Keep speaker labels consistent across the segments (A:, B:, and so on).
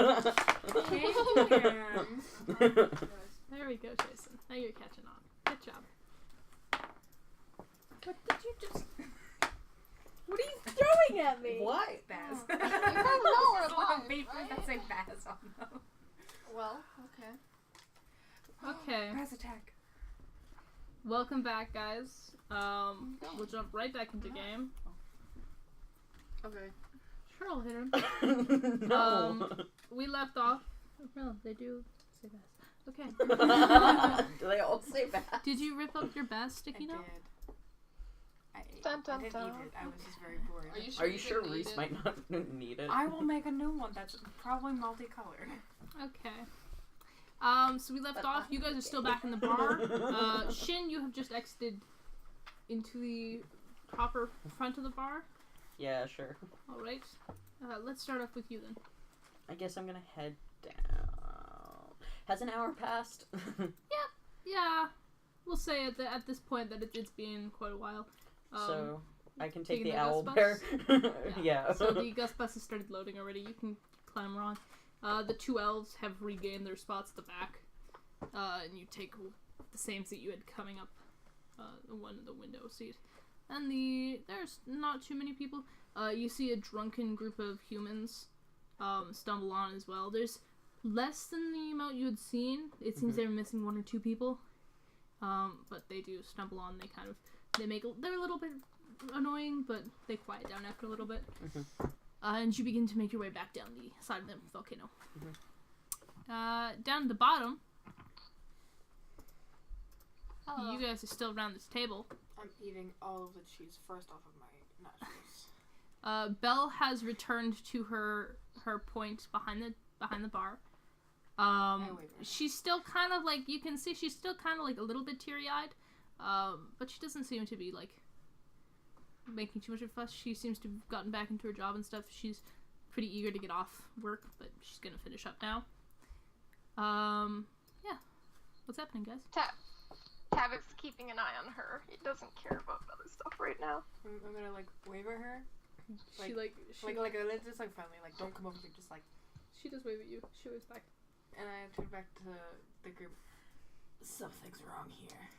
A: There we go, Jason. Now you're catching on. Good job.
B: What did you just... What are you throwing at me?
C: What?
D: Baz.
E: You don't know we're
D: Little
E: live,
D: vapors
E: right?
D: that say Baz on them.
E: Well, okay.
A: Okay.
D: Baz attack.
A: Welcome back, guys. We'll jump right back into game.
E: Okay.
A: Sure, I'll hit him.
C: No.
A: We left off. Well, they do say that. Okay.
C: Do they all say that?
A: Did you rip up your Baz sticky note?
D: I did.
E: Dun, dun,
D: I didn't
E: dun.
D: eat it. I was just very bored.
C: Are you sure Reese might not need it?
D: I will make a new one that's probably multicolored.
A: Okay. So we left off. You guys are still back in the bar. Shyn, you have just exited into the proper front of the bar.
C: Yeah, sure.
A: Alright. Let's start off with you then.
C: I guess I'm gonna head down. Has an hour passed?
A: Yeah. We'll say at this point that it's been quite a while.
C: So I can take
A: taking
C: the
A: the
C: owl
A: Gus
C: bear.
A: bus?
C: Yeah.
A: So the Gus bus has started loading already. You can climb on. The two elves have regained their spots at the back. And you take the same seat you had coming up, the window seat. And there's not too many people. You see a drunken group of humans stumble on as well. There's less than the amount you had seen. It seems they're missing one or two people. But they do stumble on. They're a little bit annoying, but they quiet down after a little bit. And you begin to make your way back down the side of the volcano. Down at the bottom, you guys are still around this table.
B: I'm eating all of the cheese first off of my nachos.
A: Belle has returned to her point behind the bar. She's still kind of like, you can see she's still kind of like a little bit teary-eyed, but she doesn't seem to be like making too much of a fuss. She seems to have gotten back into her job and stuff. She's pretty eager to get off work, but she's gonna finish up now. Yeah. What's happening, guys?
E: Tabit's keeping an eye on her. He doesn't care about other stuff right now.
B: I'm gonna like wave at her.
A: She
B: let's just like friendly, like don't come over here, just like.
A: She does wave at you. She waves back.
B: And I turn back to the group. Something's wrong here.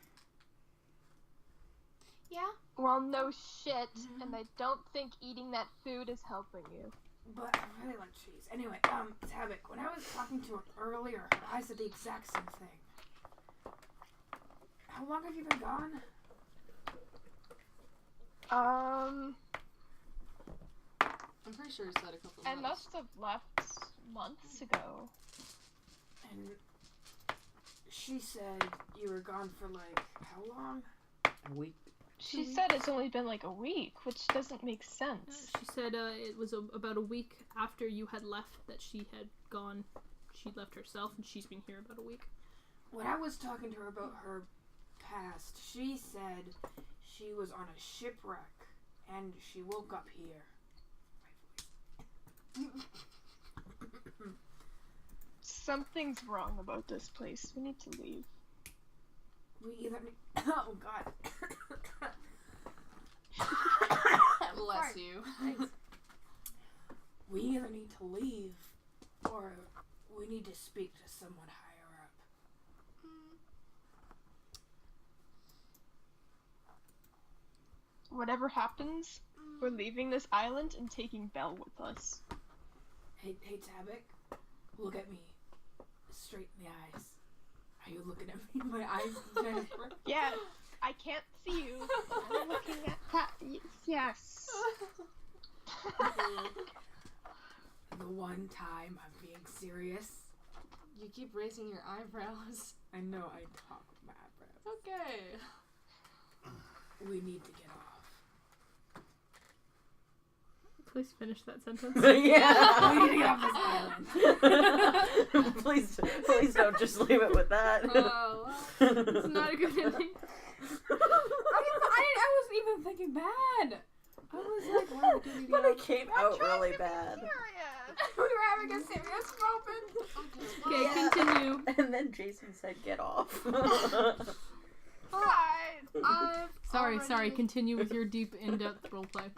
E: Yeah? Well, no shit, and I don't think eating that food is helping you.
B: But I really like cheese. Anyway, Tabit, when I was talking to her earlier, her eyes said the exact same thing. How long have you been gone?
F: I'm pretty sure he said a couple of
E: I
F: months.
E: must have left months ago.
B: And she said you were gone for like, how long?
C: A week.
E: She said it's only been like a week, which doesn't make sense.
A: She said it was about a week after you had left that she had gone. She left herself, and she's been here about a week.
B: When I was talking to her about her past, she said she was on a shipwreck and she woke up here.
E: Something's wrong about this place. We need to leave.
B: We either need... Oh, God.
F: Bless you.
B: Thanks. We either need to leave or we need to speak to someone higher up.
E: Whatever happens, we're leaving this island and taking Belle with us.
B: Hey, Tabik, look at me straight in the eyes. Are you looking at me? My eyes, Jennifer?
E: Yeah, I can't see you. I'm looking at that. Yes.
B: The one time I'm being serious.
F: You keep raising your eyebrows.
B: I know I talk with my eyebrows.
F: Okay.
B: We need to get off.
A: Please finish that sentence.
C: Yeah.
B: We need to get off this island.
C: Please don't just leave it with that.
A: Oh, it's not a good ending.
B: I wasn't even thinking bad. I was like, wow,
C: But it came out really bad.
B: we were having a serious moment.
A: Okay,
C: Yeah.
A: continue.
C: And then Jason said, "Get off."
A: Sorry. Continue with your deep, in-depth roleplay.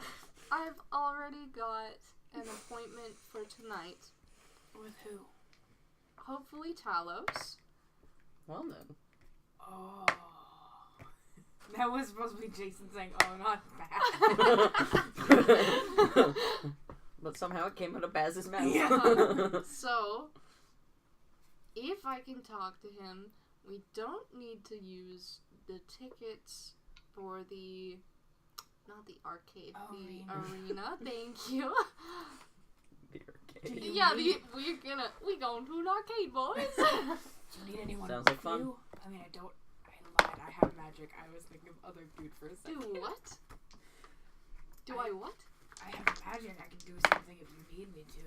F: I've already got an appointment for tonight.
B: With Who?
F: Hopefully Talos.
C: Well then.
B: Oh. That was supposed to be Jason saying, oh, not bad.
C: But somehow it came out of Baz's mouth.
B: Yeah.
F: So, if I can talk to him, we don't need to use the tickets for the... Not the arcade, the arena. Thank you.
C: The arcade.
F: Yeah, we going to an arcade, boys.
B: Do you need anyone
C: Sounds
B: with
C: like fun.
B: you? I mean, I lied. I have magic. I was thinking of other dude for a
F: Do
B: second.
F: what? Do I what?
B: I have magic. I can do something if you need me to.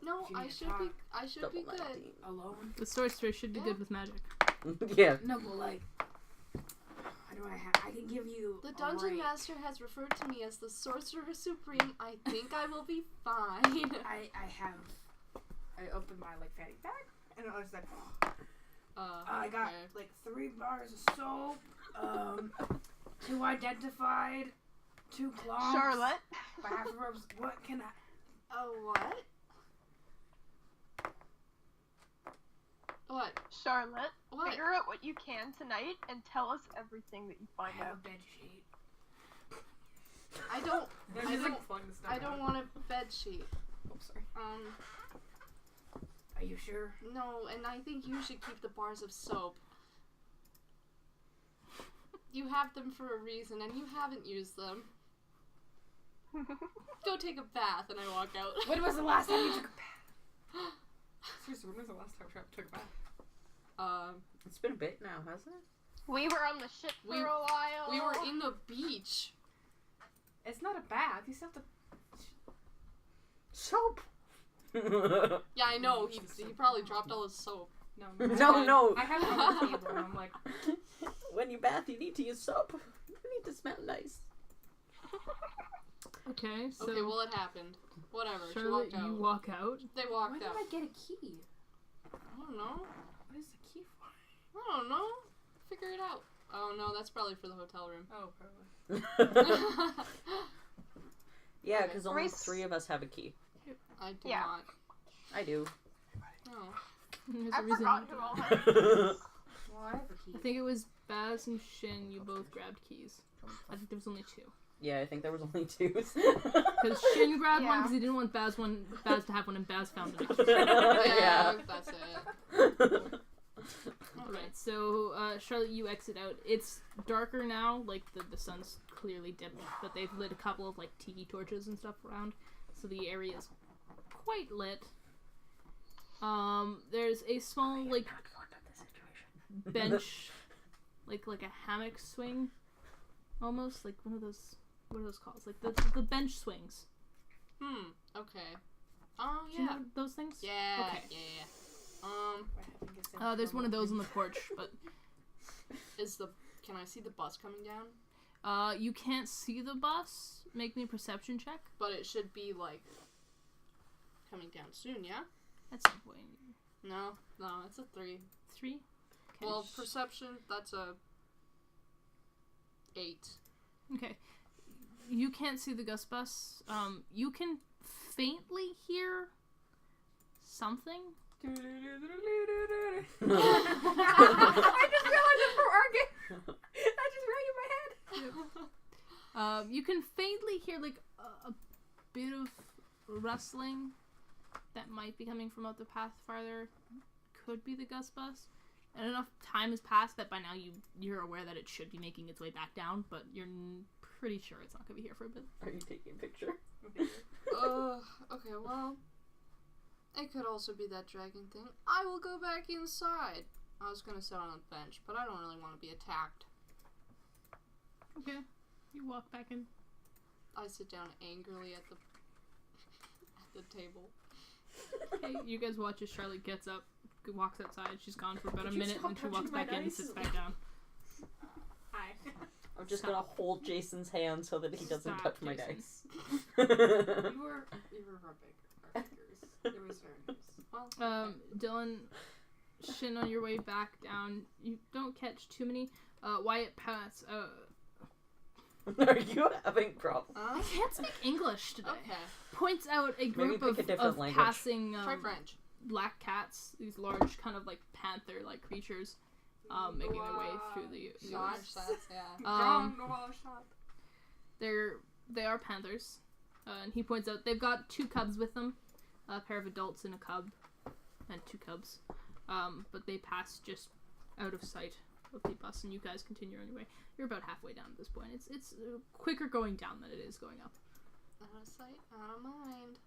F: No,
B: If you
F: I
B: need to
F: should
B: talk.
F: be. I should be
C: Double
F: good.
C: 19.
B: Alone?
A: The sorcerer should be
F: Yeah.
A: good with magic.
C: Yeah.
B: No, but like, how do I have? I can give you.
F: The
B: a
F: dungeon
B: break.
F: master has referred to me as the sorcerer supreme. I think I will be fine.
B: I opened my like fanny bag and I was like, I got
F: okay.
B: like 3 bars of soap, 2 identified, 2 cloths,
E: Charlotte.
B: bathrobes. What can I?
F: Oh, what? What?
E: Charlotte,
F: What?
E: figure out what you can tonight and tell us everything that you
B: I
E: find
B: have
E: out.
B: a bed sheet.
F: I don't.
B: There's
F: I
B: just,
F: don't.
B: like, fun stuff
F: I don't
B: out.
F: want a bed sheet.
B: Oh, sorry. Are you sure?
F: No, and I think you should keep the bars of soap. You have them for a reason, and you haven't used them. Go take a bath, and I walk out.
B: When was the last time you took a bath? Seriously, when was the last time you took a bath?
C: It's been a bit now, hasn't it?
E: We were on the ship for
F: We-
E: a while.
F: We were in the beach.
B: It's not a bath. You still have to.
C: Soap.
F: Yeah, I know. He probably dropped all his soap.
B: No,
C: No.
B: I have it on the table, and I'm like,
C: When you bath, you need to use soap. You need to smell nice.
A: Okay, so
F: Okay, well, it happened. Whatever. She
A: Charlotte,
F: walked out.
A: you walk out.
F: They
B: why
F: walked
B: did
F: out.
B: I get a key?
F: I don't know.
B: What is the key for?
F: I don't know. Figure it out. Oh no, that's probably for the hotel room.
B: Oh, probably.
C: Yeah, because only
E: Grace-
C: 3 of us have a key.
F: I do
E: Yeah.
F: not.
C: I do.
F: Oh.
A: There's
E: I
A: a reason.
E: forgot who all had
B: Well, I have a key.
A: I think it was Baz and Shyn. You both grabbed keys. I think there was only 2.
C: Yeah, I think there was only 2.
A: Because Shyn grabbed one
E: Yeah.
A: because he didn't want Baz to have one, and Baz found it.
F: Yeah, that's it.
A: Alright, so Charlotte, you exit out. It's darker now, like the sun's clearly dipped, but they've lit a couple of like tiki torches and stuff around, so the area is quite lit. There's a small like bench, like a hammock swing, almost like one of those. What are those called? Like the bench swings.
F: Okay. Oh
A: Do you
F: yeah.
A: know those things?
F: Yeah.
A: Okay.
F: Yeah.
A: There's one of those on the porch, but
F: Can I see the bus coming down?
A: you can't see the bus. Make me a perception check.
F: But it should be like coming down soon, yeah?
A: At some point.
F: No, it's a 3.
A: 3. Okay.
F: Well, perception, that's a 8.
A: Okay. You can't see the ghost bus. You can faintly hear something.
B: I just realized it from our game. I just rang in my head.
A: You can faintly hear like a bit of rustling that might be coming from out the path farther. Could be the ghost bus. And enough time has passed that by now you're aware that it should be making its way back down, but you're pretty sure it's not going to be here for a bit.
C: Are you taking a picture?
F: Okay, well, it could also be that dragon thing. I will go back inside. I was gonna sit on a bench, but I don't really want to be attacked.
A: Okay. You walk back in.
F: I sit down angrily at the table.
A: Okay, you guys watch as Charlotte gets up, walks outside. She's gone for about a
C: Could you
A: minute,
C: stop
A: and she
C: touching
A: walks
C: my
A: back in and
C: dice?
A: sits back down.
B: Hi.
C: I'm just gonna hold Jason's hand so that he doesn't
A: Stop,
C: touch my
A: Jason.
C: dice.
B: You were our fingers. It was very nice.
F: Well,
A: Dylan, Shyn, on your way back down, you don't catch too many. Wyatt Pass,
C: Are you having problems?
A: I can't speak English today.
F: okay.
A: Points out a group
C: pick a different
A: of
C: language.
A: passing.
F: Try French.
A: black cats, these large kind of like panther-like creatures, making their way through the
F: Shots, yeah.
A: They are panthers, and he points out they've got 2 cubs with them, a pair of adults and a cub, and 2 cubs. But they pass just out of sight of the bus, and you guys continue on your way. You're about halfway down at this point. It's quicker going down than it is going up.
F: Out of sight, out of mind.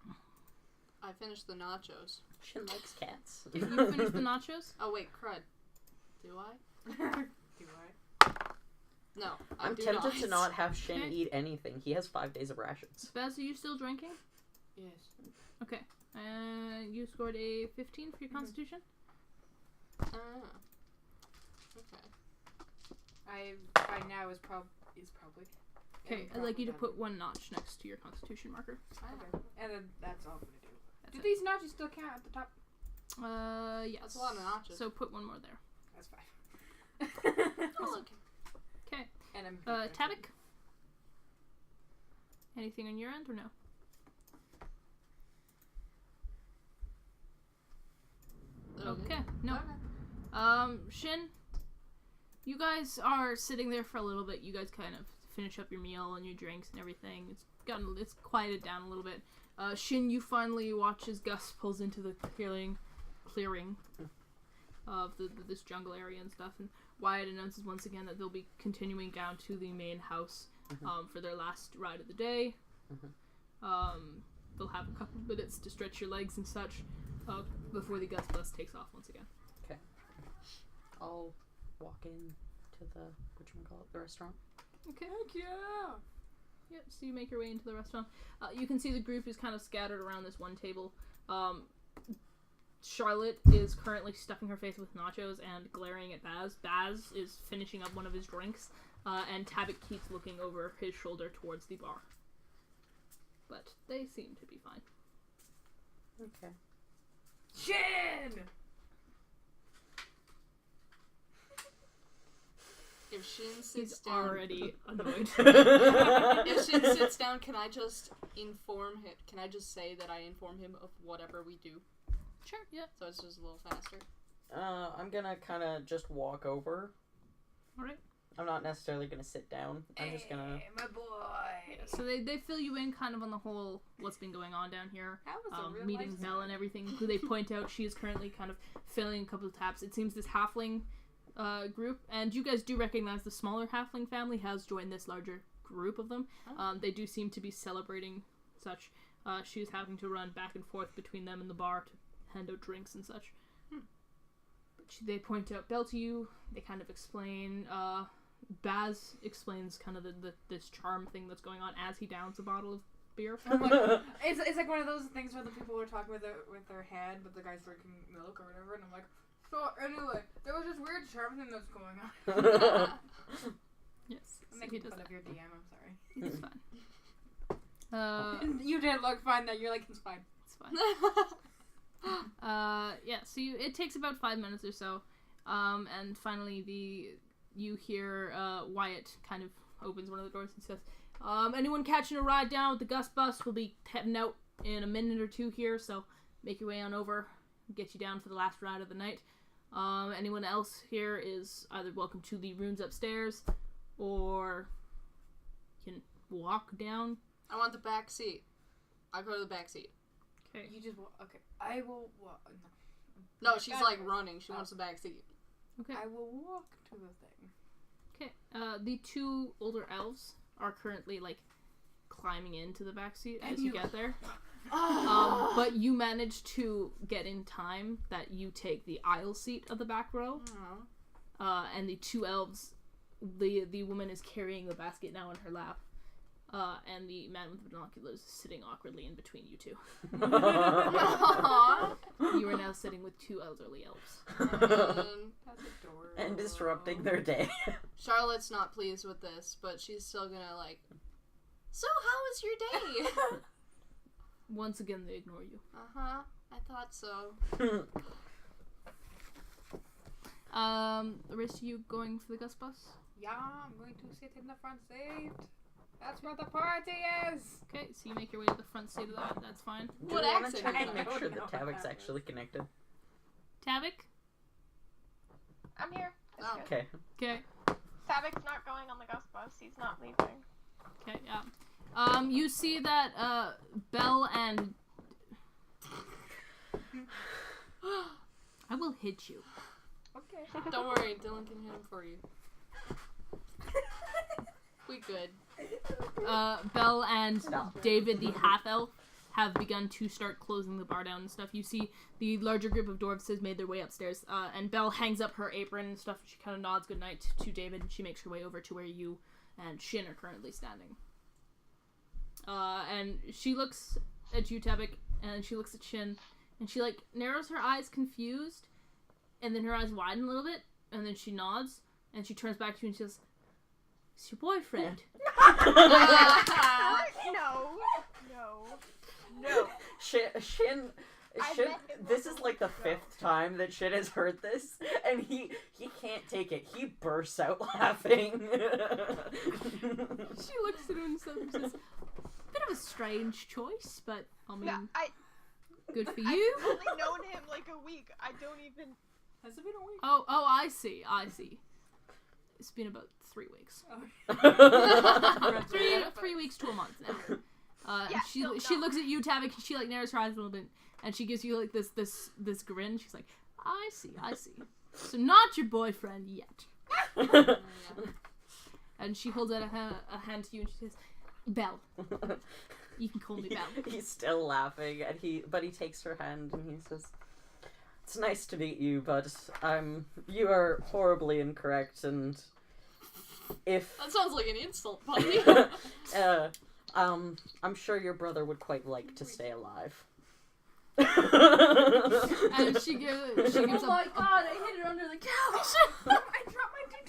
F: I finished the nachos.
C: Shyn likes cats.
A: You finished the nachos?
F: Oh wait, crud. Do I?
D: Do I?
F: No,
C: I'm
F: do
C: tempted
F: not.
C: to not have Shyn
A: Okay.
C: eat anything. He has 5 days of rations.
A: Baz, are you still drinking?
F: Yes.
A: Okay. You scored a 15 for your constitution?
F: Okay.
B: By now is probably.
A: Okay, I'd like you to put 1 notch next to your constitution marker.
B: Okay. And then that's all I'm gonna do.
A: That's
B: Do
A: it.
B: these notches still count at the top?
A: Yes.
F: That's a lot of notches.
A: So put 1 more there.
B: That's fine.
F: Oh, look.
A: Okay.
B: And I'm.
A: Tavik? Anything on your end or no? Okay. No. Shyn, you guys are sitting there for a little bit. You guys kind of finish up your meal and your drinks and everything. It's quieted down a little bit. Shyn, you finally watch as Gus pulls into the clearing of this jungle area and stuff, and Wyatt announces once again that they'll be continuing down to the main house for their last ride of the day. They'll have a couple of minutes to stretch your legs and such before the Gus bus takes off once again.
C: Okay. I'll walk in to the the restaurant.
A: Okay.
B: Heck yeah!
A: Yep, so you make your way into the restaurant. You can see the group is kind of scattered around this one table. Charlotte is currently stuffing her face with nachos and glaring at Baz. Baz is finishing up one of his drinks, and Tavik keeps looking over his shoulder towards the bar. But they seem to be fine.
C: Okay.
B: Shyn!
F: If Shyn
A: He's
F: sits down,
A: already annoyed.
F: if Shyn sits down, can I just inform him? Can I just say that I inform him of whatever we do?
A: Sure, yeah.
F: So it's just a little faster.
C: I'm gonna kind of just walk over.
A: Alright.
C: I'm not necessarily gonna sit down. I'm just gonna.
B: Hey, my boy!
A: So they fill you in kind of on the whole what's been going on down here.
B: That was a real
A: Meeting
B: lifestyle.
A: Mel and everything, who they point out she is currently kind of filling a couple of taps. It seems this halfling group, and you guys do recognize the smaller halfling family has joined this larger group of them. They do seem to be celebrating such. She's having to run back and forth between them and the bar to hand out drinks and such. They point out Bell to you. They kind of explain. Baz explains kind of this charm thing that's going on as he downs a bottle of beer.
B: I'm like, it's like one of those things where the people are talking with their hand, but the guy's drinking milk or whatever, and I'm like, so anyway, there was this weird charm thing that's going on.
A: Yes,
B: I'm
A: so
B: making
A: he does
B: fun
A: that.
B: of your DM, I'm sorry.
A: It's fine.
B: You didn't look fine then, you're like, it's fine.
A: It's fine. Yeah, so it takes about 5 minutes or so, and finally you hear Wyatt kind of opens one of the doors and says, anyone catching a ride down with the Gus bus will be heading out in a minute or two here, so make your way on over, get you down for the last ride of the night. Anyone else here is either welcome to the rooms upstairs, or can walk down.
F: I want the back seat. I'll go to the back seat.
A: Okay.
B: You just, okay, I will walk,
F: No, she's like running. She wants the back seat.
A: Okay.
B: I will walk to the thing.
A: Okay. The 2 older elves are currently like climbing into the back seat as you get there. But you manage to get in time that you take the aisle seat of the back row. And the 2 elves, the woman is carrying the basket now in her lap. And the man with binoculars is sitting awkwardly in between you 2. You are now sitting with 2 elderly elves.
B: That's adorable.
C: And disrupting their day.
F: Charlotte's not pleased with this, but she's still gonna like, so how was your day?
A: Once again, they ignore you.
F: I thought so.
A: The rest of you going for the Gus bus?
B: Yeah, I'm going to sit in the front seat. That's where the party is.
A: Okay, so you make your way to the front seat of that. That's fine.
C: Do
F: What
C: you want to
F: accent
C: check
F: is
C: and
F: that?
C: make sure
B: No,
C: that Tavic's actually connected?
A: Tavik?
E: I'm here. It's
F: Oh.
E: good.
A: Okay.
E: Tavic's not going on the ghost bus. He's not leaving.
A: Okay, yeah. You see that, Belle and... I will hit you.
B: Okay.
F: Don't worry, Dylan can hit him for you. We good.
A: Belle and
C: Stop.
A: David, the half-elf, have begun to start closing the bar down and stuff. You see the larger group of dwarves has made their way upstairs, and Belle hangs up her apron and stuff. She kind of nods goodnight to David, and she makes her way over to where you and Shyn are currently standing. And she looks at you, Tavik, and she looks at Shyn, and she, like, narrows her eyes confused, and then her eyes widen a little bit, and then she nods, and she turns back to you and she says, "It's your boyfriend."
E: No.
C: Shyn,
E: I
C: Shyn,
E: met him
C: this
E: like
C: is
E: a
C: like the
E: week ago.
C: 5th time that Shyn has heard this, and he can't take it. He bursts out laughing.
A: She looks at him and says, "Bit of a strange choice, but, I mean,
E: Yeah,
A: good for
E: I've
A: you."
E: only known him like a week. I don't even.
B: Has it been a week?
A: Oh, I see. It's been about 3 weeks. Three weeks to a month now.
E: Yeah,
A: she
E: still
A: she
E: not.
A: looks at you, Tavik, and she, like, narrows her eyes a little bit, and she gives you, like, this grin. She's like, I see. So not your boyfriend yet. And she holds out a hand to you, and she says, "Belle. You can call me Belle."
C: He's still laughing, and he takes her hand and he says, "It's nice to meet you, but you are horribly incorrect, and if
F: That sounds like an insult, buddy.
C: I'm sure your brother would quite like to stay alive."
A: And she gives
F: Oh
A: a
F: my god, I hit it under the couch!
B: I dropped my D20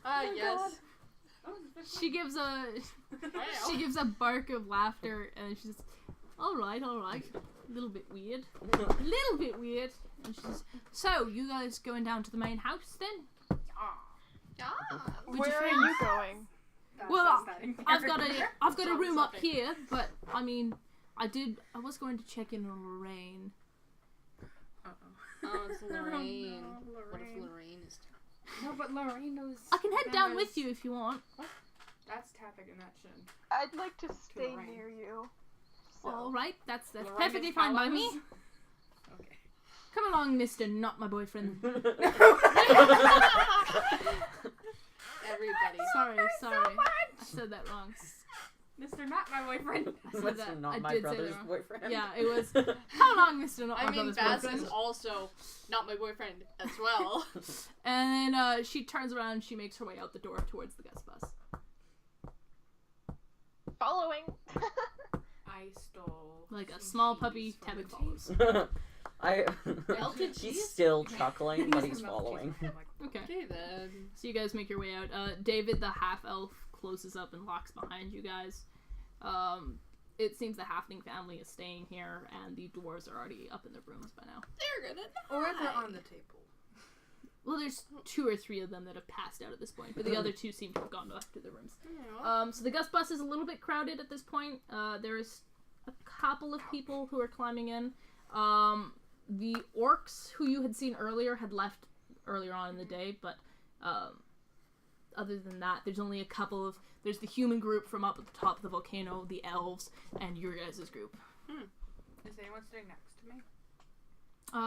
B: and now it's on the couch.
F: Yes.
A: she gives a bark of laughter, and she says, all right, a little bit weird, and she says, "So you guys going down to the main house then?"
F: Yeah.
A: With
E: Where
A: your
E: are
A: friends?
E: you going?
A: Well,
B: That's
A: I've got a room up
F: Something.
A: here, but I mean, I was going to check in on Lorraine.
F: Oh, it's Lorraine.
B: no,
F: What if
B: Lorraine.
F: Lorraine is down?
B: No, but Lorraine knows.
A: I can head down with you if you want.
B: That's Tavik and that Shyn.
E: I'd like to stay
B: Lorraine.
E: near you. So.
A: All right, that's
B: Lorraine
A: perfectly
B: is
A: fine by me.
B: Hallows. Okay.
A: Come along, Mister, not my boyfriend.
F: Everybody.
A: Sorry.
B: so
A: I said that wrong.
B: Mr. Not my boyfriend.
A: I said
C: That's
A: that.
C: not
A: I
C: my
A: did say
C: brother's
A: that wrong.
C: boyfriend.
A: Yeah, it was. Come along, Mister, not
F: I
A: my
F: mean,
A: brother's
F: Baz
A: boyfriend.
F: is also not my boyfriend as well.
A: And then she turns around and she makes her way out the door towards the guest bus.
E: Following.
B: I stole.
A: Like a
B: some
A: small
B: cheese
A: puppy,
B: from
A: Tavik
B: the
A: follows.
F: Melted
C: He's
F: cheese?
C: still chuckling, but he's
B: Some
C: following.
B: cheese. I'm like,
A: Okay.
F: Okay then.
A: So you guys make your way out. David, the half-elf, closes up and locks behind you guys. It seems the Halfling family is staying here, and the dwarves are already up in their rooms by now.
F: They're gonna
B: Or they're
F: die.
B: on the table.
A: Well, there's 2 or 3 of them that have passed out at this point, but the other 2 seem to have gone back to their rooms.
F: Yeah.
A: So the Gus bus is a little bit crowded at this point. There's a couple of people who are climbing in. The orcs who you had seen earlier had left earlier on in the day, but other than that, there's only a couple of... There's the human group from up at the top of the volcano, the elves, and your guys' group.
B: Is anyone sitting next to me?
A: Uh,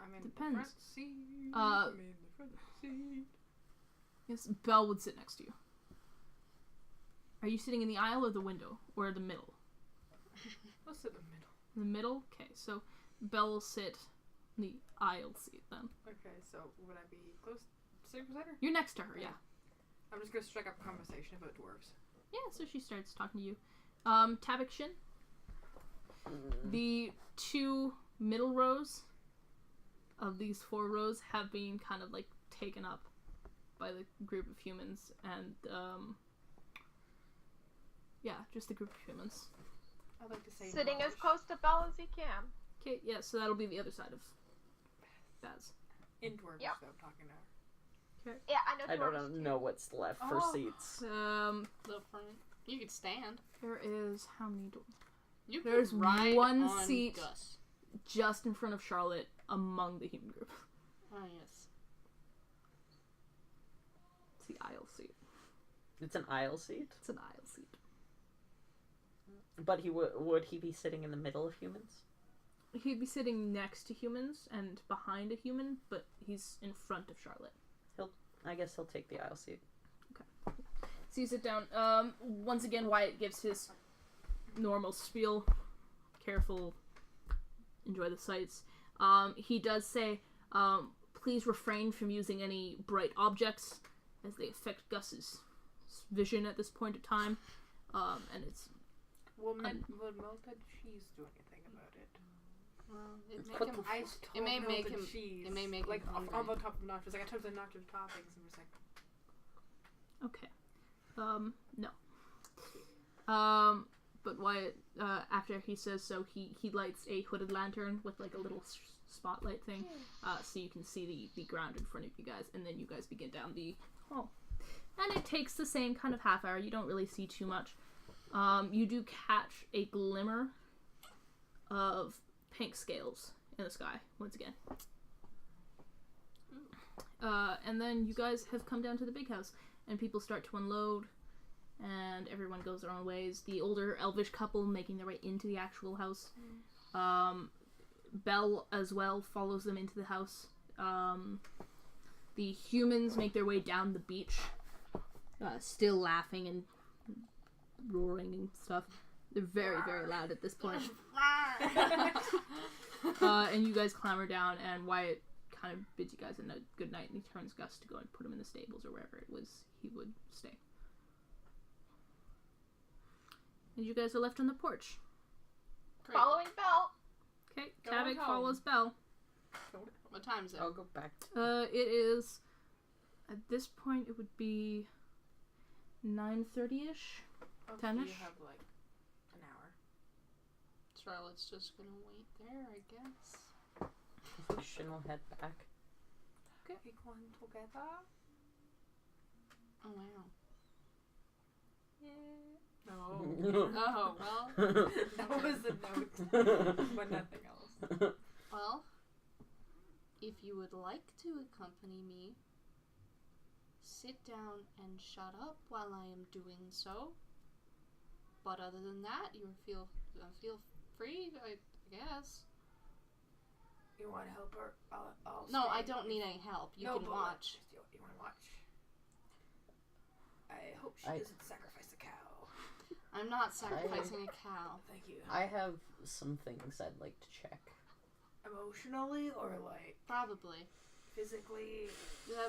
B: I'm in
A: Depends.
B: the front seat.
A: Uh,
B: I'm in the front seat.
A: yes, Belle would sit next to you. Are you sitting in the aisle or the window? Or the middle?
B: Let's sit in the middle.
A: In the middle? Okay, so Belle will sit in the aisle seat then.
B: Okay, so would I be close sitting beside her?
A: You're next to her, yeah.
B: I'm just gonna strike up a conversation about dwarves.
A: Yeah, so she starts talking to you. Tavik Shyn. The 2 middle rows of these 4 rows have been kind of like taken up by the group of humans, and yeah, just the group of humans.
B: I'd like to say
E: Sitting as
B: knowledge.
E: close to Belle as he can.
A: Okay, yeah, so that'll be the other side of Baz.
B: In dwarves,
E: Yep.
B: though, talking to her.
E: Yeah, I know.
C: I don't
E: George, too.
C: know what's left for
B: Oh.
C: seats.
F: The front. You could stand.
A: There is how many doors?
F: You
A: There's
F: could ride
A: one
F: on
A: seat.
F: Gus.
A: Just in front of Charlotte, among the human group.
F: Oh yes.
A: It's the aisle seat.
C: It's an aisle seat,
A: It's an aisle seat.
C: but would he be sitting in the middle of humans?
A: He'd be sitting next to humans and behind a human, but he's in front of Charlotte.
C: I guess he'll take the aisle seat.
A: So you sit down. Once again, Wyatt gives his normal spiel. Careful. Enjoy the sights. He does say, please refrain from using any bright objects as they affect Gus's vision at this point in time. And it's...
B: Will melted cheese do anything about it?
F: Well, it
C: Put
F: make him.
B: I
F: It may make him.
B: cheese.
F: It may make
B: like
F: him
B: on
F: hungry.
B: the top of nachos. Like I took the nacho toppings and was like,
A: Okay. No. But Wyatt, after he says so, he lights a hooded lantern with like a little spotlight thing, so you can see the ground in front of you guys, and then you guys begin down the hall. And it takes the same kind of half hour. You don't really see too much. You do catch a glimmer of pink scales in the sky once again. And then you guys have come down to the big house, and people start to unload, and everyone goes their own ways. The older elvish couple making their way into the actual house. Belle as well follows them into the house. The humans make their way down the beach, still laughing and roaring and stuff. They're very, very loud at this point. And you guys clamber down, and Wyatt kind of bids you guys a good night, and he turns Gus to go and put him in the stables or wherever it was he would stay. And you guys are left on the porch.
F: Great.
E: Following Belle.
A: Okay,
B: Going
A: Kavik
B: home.
A: follows Belle.
F: What time is it?
C: I'll go back to...
A: It is, at this point, it would be 9:30ish.
B: okay,
A: 10-ish?
B: you have like an hour.
F: Charlotte's just gonna wait there, I guess.
C: I think Shyn will head back.
B: Okay, we going together.
F: Oh wow.
B: No,
F: Oh well.
B: that was a note, but nothing else.
F: Well, if you would like to accompany me, sit down and shut up while I am doing so. But other than that, you feel free, I guess.
B: You want to help her? I'll
F: No,
B: stay.
F: I don't need any help. You
B: No,
F: can
B: but
F: watch.
B: You want to watch? I hope she doesn't sacrifice a cow.
F: I'm not sacrificing a cow.
B: Thank you.
C: I have some things I'd like to check.
B: Emotionally or like
F: Probably.
B: physically?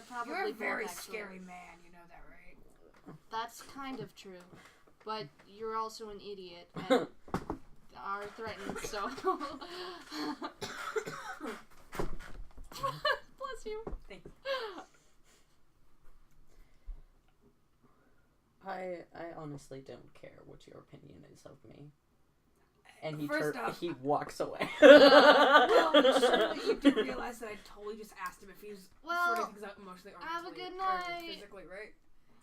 F: Probably.
B: You're a
F: both,
B: very
F: actually.
B: scary man. You know that, right?
F: That's kind of true. But you're also an idiot and are threatened, so... Bless you.
B: Thanks.
C: I honestly don't care what your opinion is of me. And
B: First off,
C: he walks away.
B: well, you do realize that I totally just asked him if he was
F: Well,
B: sorting things out emotionally or
F: have a
B: mentally
F: good
B: or
F: night.
B: physically, right?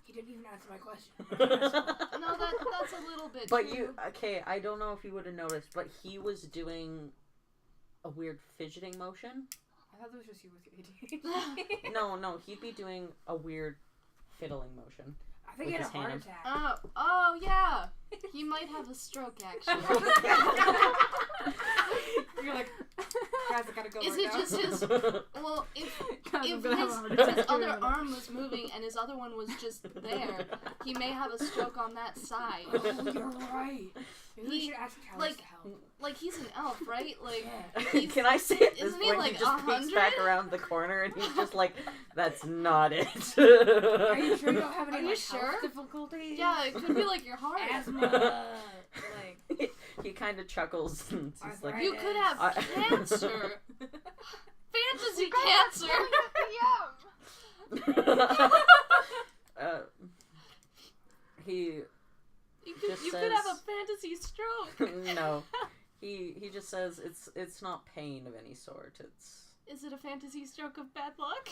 B: He didn't even answer my question.
F: No, that's a little bit
C: But
F: true.
C: I don't know if you would have noticed, but he was doing a weird fidgeting motion.
B: I thought it was just you with your ADHD.
C: No, he'd be doing a weird fiddling motion.
B: I think he
C: With
B: had a
C: his
B: heart
C: hand.
B: attack.
F: Oh yeah. He might have a stroke, actually.
B: You're like, guys, I gotta go
F: Is
B: right
F: it
B: now.
F: just his... Well, if
A: God, I'm
F: if
A: gonna have a heart attack
F: his
A: too in a
F: other
A: minute.
F: arm was moving and his other one was just there, he may have a stroke on that side.
B: Oh, you're right. Maybe we
F: He-
B: should ask Charles
F: like-
B: to help.
F: Like, he's an elf, right? Like,
B: Yeah.
F: he's-
C: Can I say at this
F: isn't he
C: point
F: like
C: he just peeks back
F: 100?
C: around the corner and he's just like, that's not it.
B: Are you sure you don't have any
F: Are you
B: like,
F: sure?
B: health difficulties?
F: yeah, it could be like your heart.
B: Asthma. Like,
C: he kind of chuckles and he's like,
F: You could have
C: I-
F: cancer. Fantasy
E: You guys
F: cancer.
E: are at
C: he
F: You
C: Just
F: could have a
C: says-
F: fantasy stroke.
C: no, he just says it's not pain of any sort. It's
F: Is it a fantasy stroke of bad luck?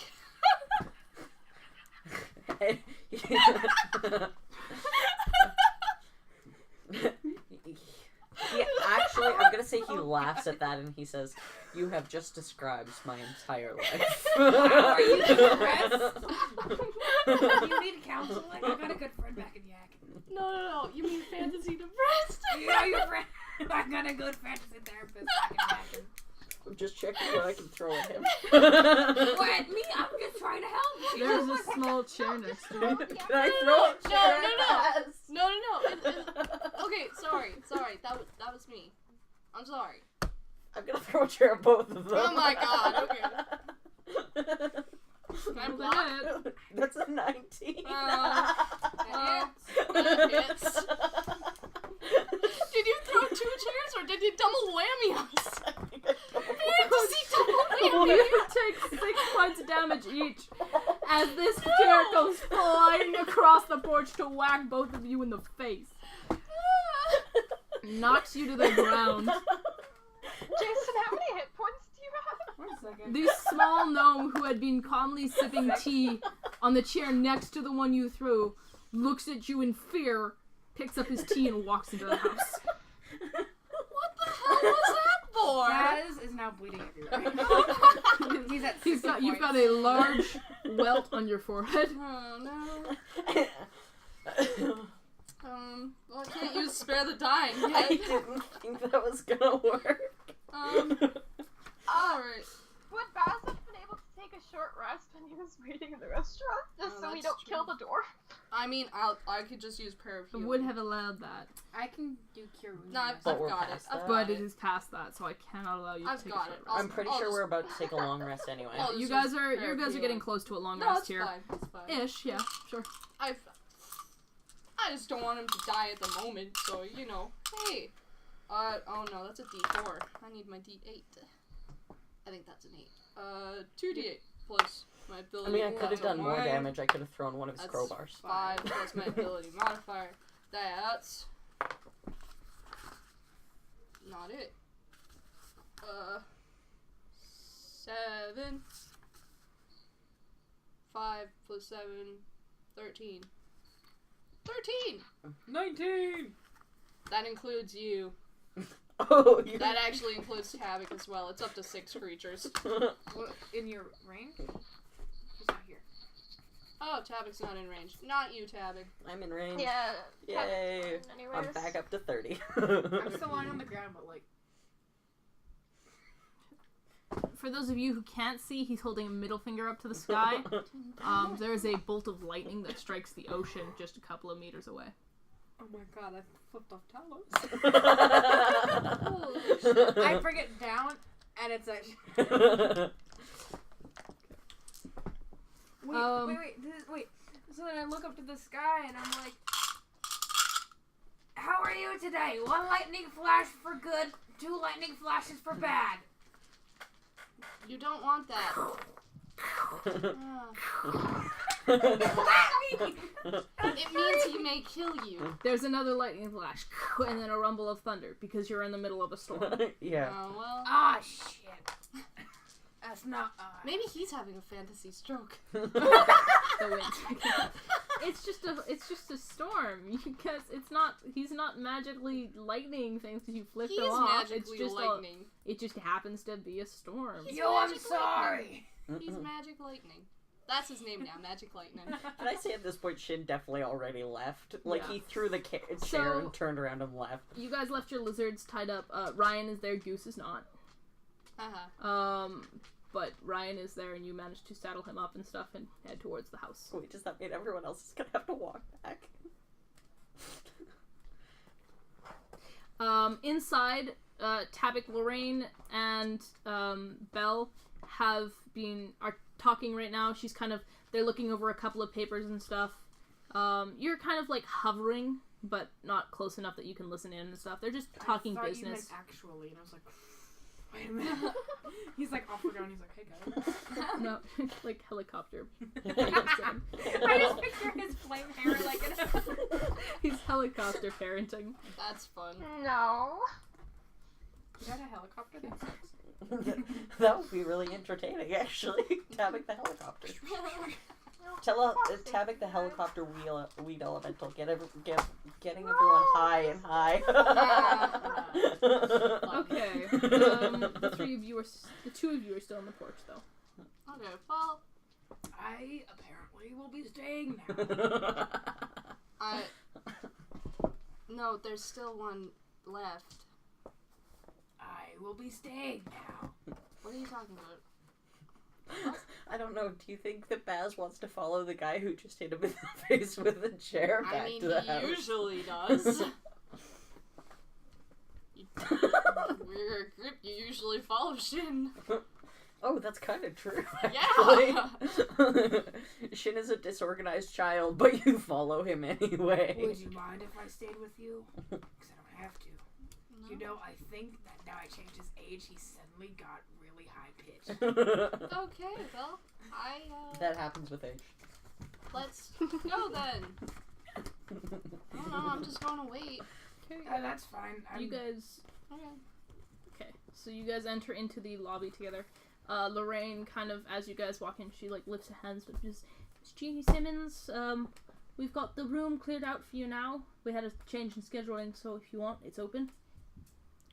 C: Actually, I'm gonna say he laughs at that and he says, "You have just described my entire life."
B: Are you depressed? You need counseling? I got a good friend back in Yak.
F: No. You mean fantasy depressed?
B: Yeah, your friend. I got a good fantasy therapist back in Yak.
C: I'm just checking what I can throw at him.
B: What? Me? I'm just trying to help.
A: There's a small chair next to you.
C: Can I throw a chair at Baz?
F: No. Okay, sorry. That was me. I'm sorry.
C: I'm gonna throw a chair at both of them.
F: Oh my god, okay. Can I block?
C: That's a 19.
F: That hits. Did you throw 2 chairs or did you double whammy us? Fantasy double whammy!
A: You take 6 points of damage each as this chair goes flying across the porch to whack both of you in the face. Knocks you to the ground.
E: Jason, how many hit points do you have?
B: 1 second.
A: The small gnome who had been calmly sipping tea on the chair next to the one you threw looks at you in fear, picks up his tea, and walks into the house.
F: What the hell was that for?
B: Baz is now bleeding everywhere. He's at 60
A: You've got
B: points.
A: a large welt on your forehead.
F: Oh no. Well, I can't use spare the dying
C: I
F: yet.
C: didn't think that was gonna work.
F: Alright.
E: Would Baz have been able to take a short rest when he was waiting in the restaurant? Just
F: Oh,
E: so we
F: that's
E: don't kill
F: true.
E: the dwarf?
F: I mean, I could just use prayer of
A: I
F: healing.
A: would have allowed that,
B: I can do cure wounds.
F: No, I've
C: But we're
F: got it.
C: past
F: I've
C: that.
F: got
A: but it is past that, so I cannot allow you to
F: I've
A: take
F: got
A: a
F: it.
A: short rest.
C: I'm pretty
F: I'll
C: sure
F: just-
C: we're about to take a long rest anyway.
F: I'll
A: You
F: just
A: guys
F: use
A: are
F: prayer of
A: getting
F: healing.
A: close to a long
F: No,
A: rest
F: it's
A: here.
F: fine. It's fine.
A: Ish, yeah, sure.
F: I just don't want him to die at the moment, so you know. Hey. Oh no, that's a D4. I need my D8. I think that's an 8. 2D8 plus my
C: I
F: ability.
C: mean, I could have done more
F: modifier.
C: damage. I could have thrown one of his
F: That's
C: crowbars.
F: 5 plus my ability modifier. That's not it. 7. 5 plus 7. 13. 13!
B: 19!
F: That includes you.
C: Oh, you.
F: That actually includes Havoc as well. It's up to 6 creatures.
B: What, in your range? He's not here.
F: Oh, Tabic's not in range. Not you, Tabic.
C: I'm in range.
E: Yeah.
C: Yay!
E: Anyways.
C: I'm back up to 30.
B: I'm still lying on the ground, but like...
A: For those of you who can't see, he's holding a middle finger up to the sky. There is a bolt of lightning that strikes the ocean just a couple of meters away.
B: Oh my god, I flipped off Talos.
F: Holy shit.
B: I bring it down, and it's a... Wait. So then I look up to the sky, and I'm like... How are you today? 1 lightning flash for good, 2 lightning flashes for bad.
F: You don't want that.
B: What does that mean?
F: It means he may kill you.
A: There's another lightning flash, and then a rumble of thunder, because you're in the middle of a storm.
C: Yeah.
F: Oh, well.
B: Ah, shit. That's not...
F: Maybe he's having a fantasy stroke.
A: The wind. It's just a storm. Because he's not magically lightning things because you flipped
F: He
A: him
F: is
A: off.
F: magically
A: It's just
F: lightning.
A: it just happens to be a storm.
F: He's
B: Yo, I'm
F: magic
B: sorry.
F: He's Magic Lightning. That's his name now, Magic Lightning.
C: Can I say at this point, Shyn definitely already left? Like,
A: Yeah.
C: he threw the chair
A: So-
C: and turned around and left.
A: You guys left your lizards tied up. Ryan is there. Goose is not.
F: Uh-huh.
A: But Ryan is there, and you managed to saddle him up and stuff and head towards the house.
C: Wait, does that mean everyone else is gonna have to walk back?
A: Inside, Tabik, Lorraine, and Belle are talking right now. They're looking over a couple of papers and stuff. You're kind of like hovering, but not close enough that you can listen in and stuff. They're just talking
B: I thought
A: business.
B: You meant actually, and I was like, wait a minute. He's like off the ground. He's like, hey guys.
A: No, like helicopter.
B: I just picture his flame hair like in
A: He's helicopter parenting.
F: That's fun.
E: No.
B: Is that a helicopter? That sucks.
C: That would be really entertaining, actually. Tabbing the helicopter. Tell Tavik the helicopter weed elemental. Getting everyone high and high.
A: Okay. The two of you are still on the porch, though.
F: Okay, well,
B: I apparently will be staying now.
F: No, there's still one left.
B: I will be staying now.
F: What are you talking about?
C: I don't know. Do you think that Baz wants to follow the guy who just hit him in the face with a chair back to the house?
F: He usually does. We're a group, you usually follow Shyn.
C: Oh, that's kind of true,
F: Yeah.
C: actually. Shyn is a disorganized child, but you follow him anyway.
B: Would you mind if I stayed with you? Because I don't have to.
F: No.
B: You know, I think that now I changed his age, he suddenly got really high pitched.
F: Okay, well,
C: That happens with age.
F: let's go then. I don't know, I'm just gonna wait.
A: Okay.
B: That's fine.
A: You guys.
F: Okay.
A: Okay. So you guys enter into the lobby together. Lorraine, kind of as you guys walk in, she like lifts her hands, but just, Miss Jeannie Simmons. We've got the room cleared out for you now. We had a change in scheduling, so if you want, it's open.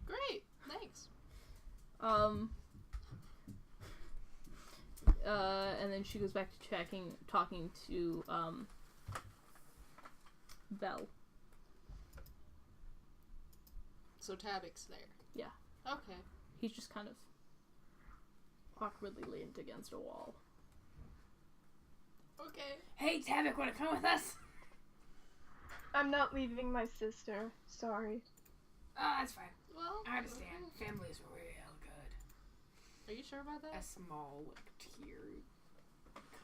F: Great, thanks.
A: And then she goes back to talking to, Belle.
F: So Tavik's there.
A: Yeah.
F: Okay.
A: He's just kind of awkwardly leaned against a wall.
F: Okay.
B: Hey, Tavik, wanna come with us?
E: I'm not leaving my sister. Sorry.
B: Oh, that's fine.
F: Well,
B: I understand. Family's real good.
F: Are you sure about
B: A
F: that?
B: small, tear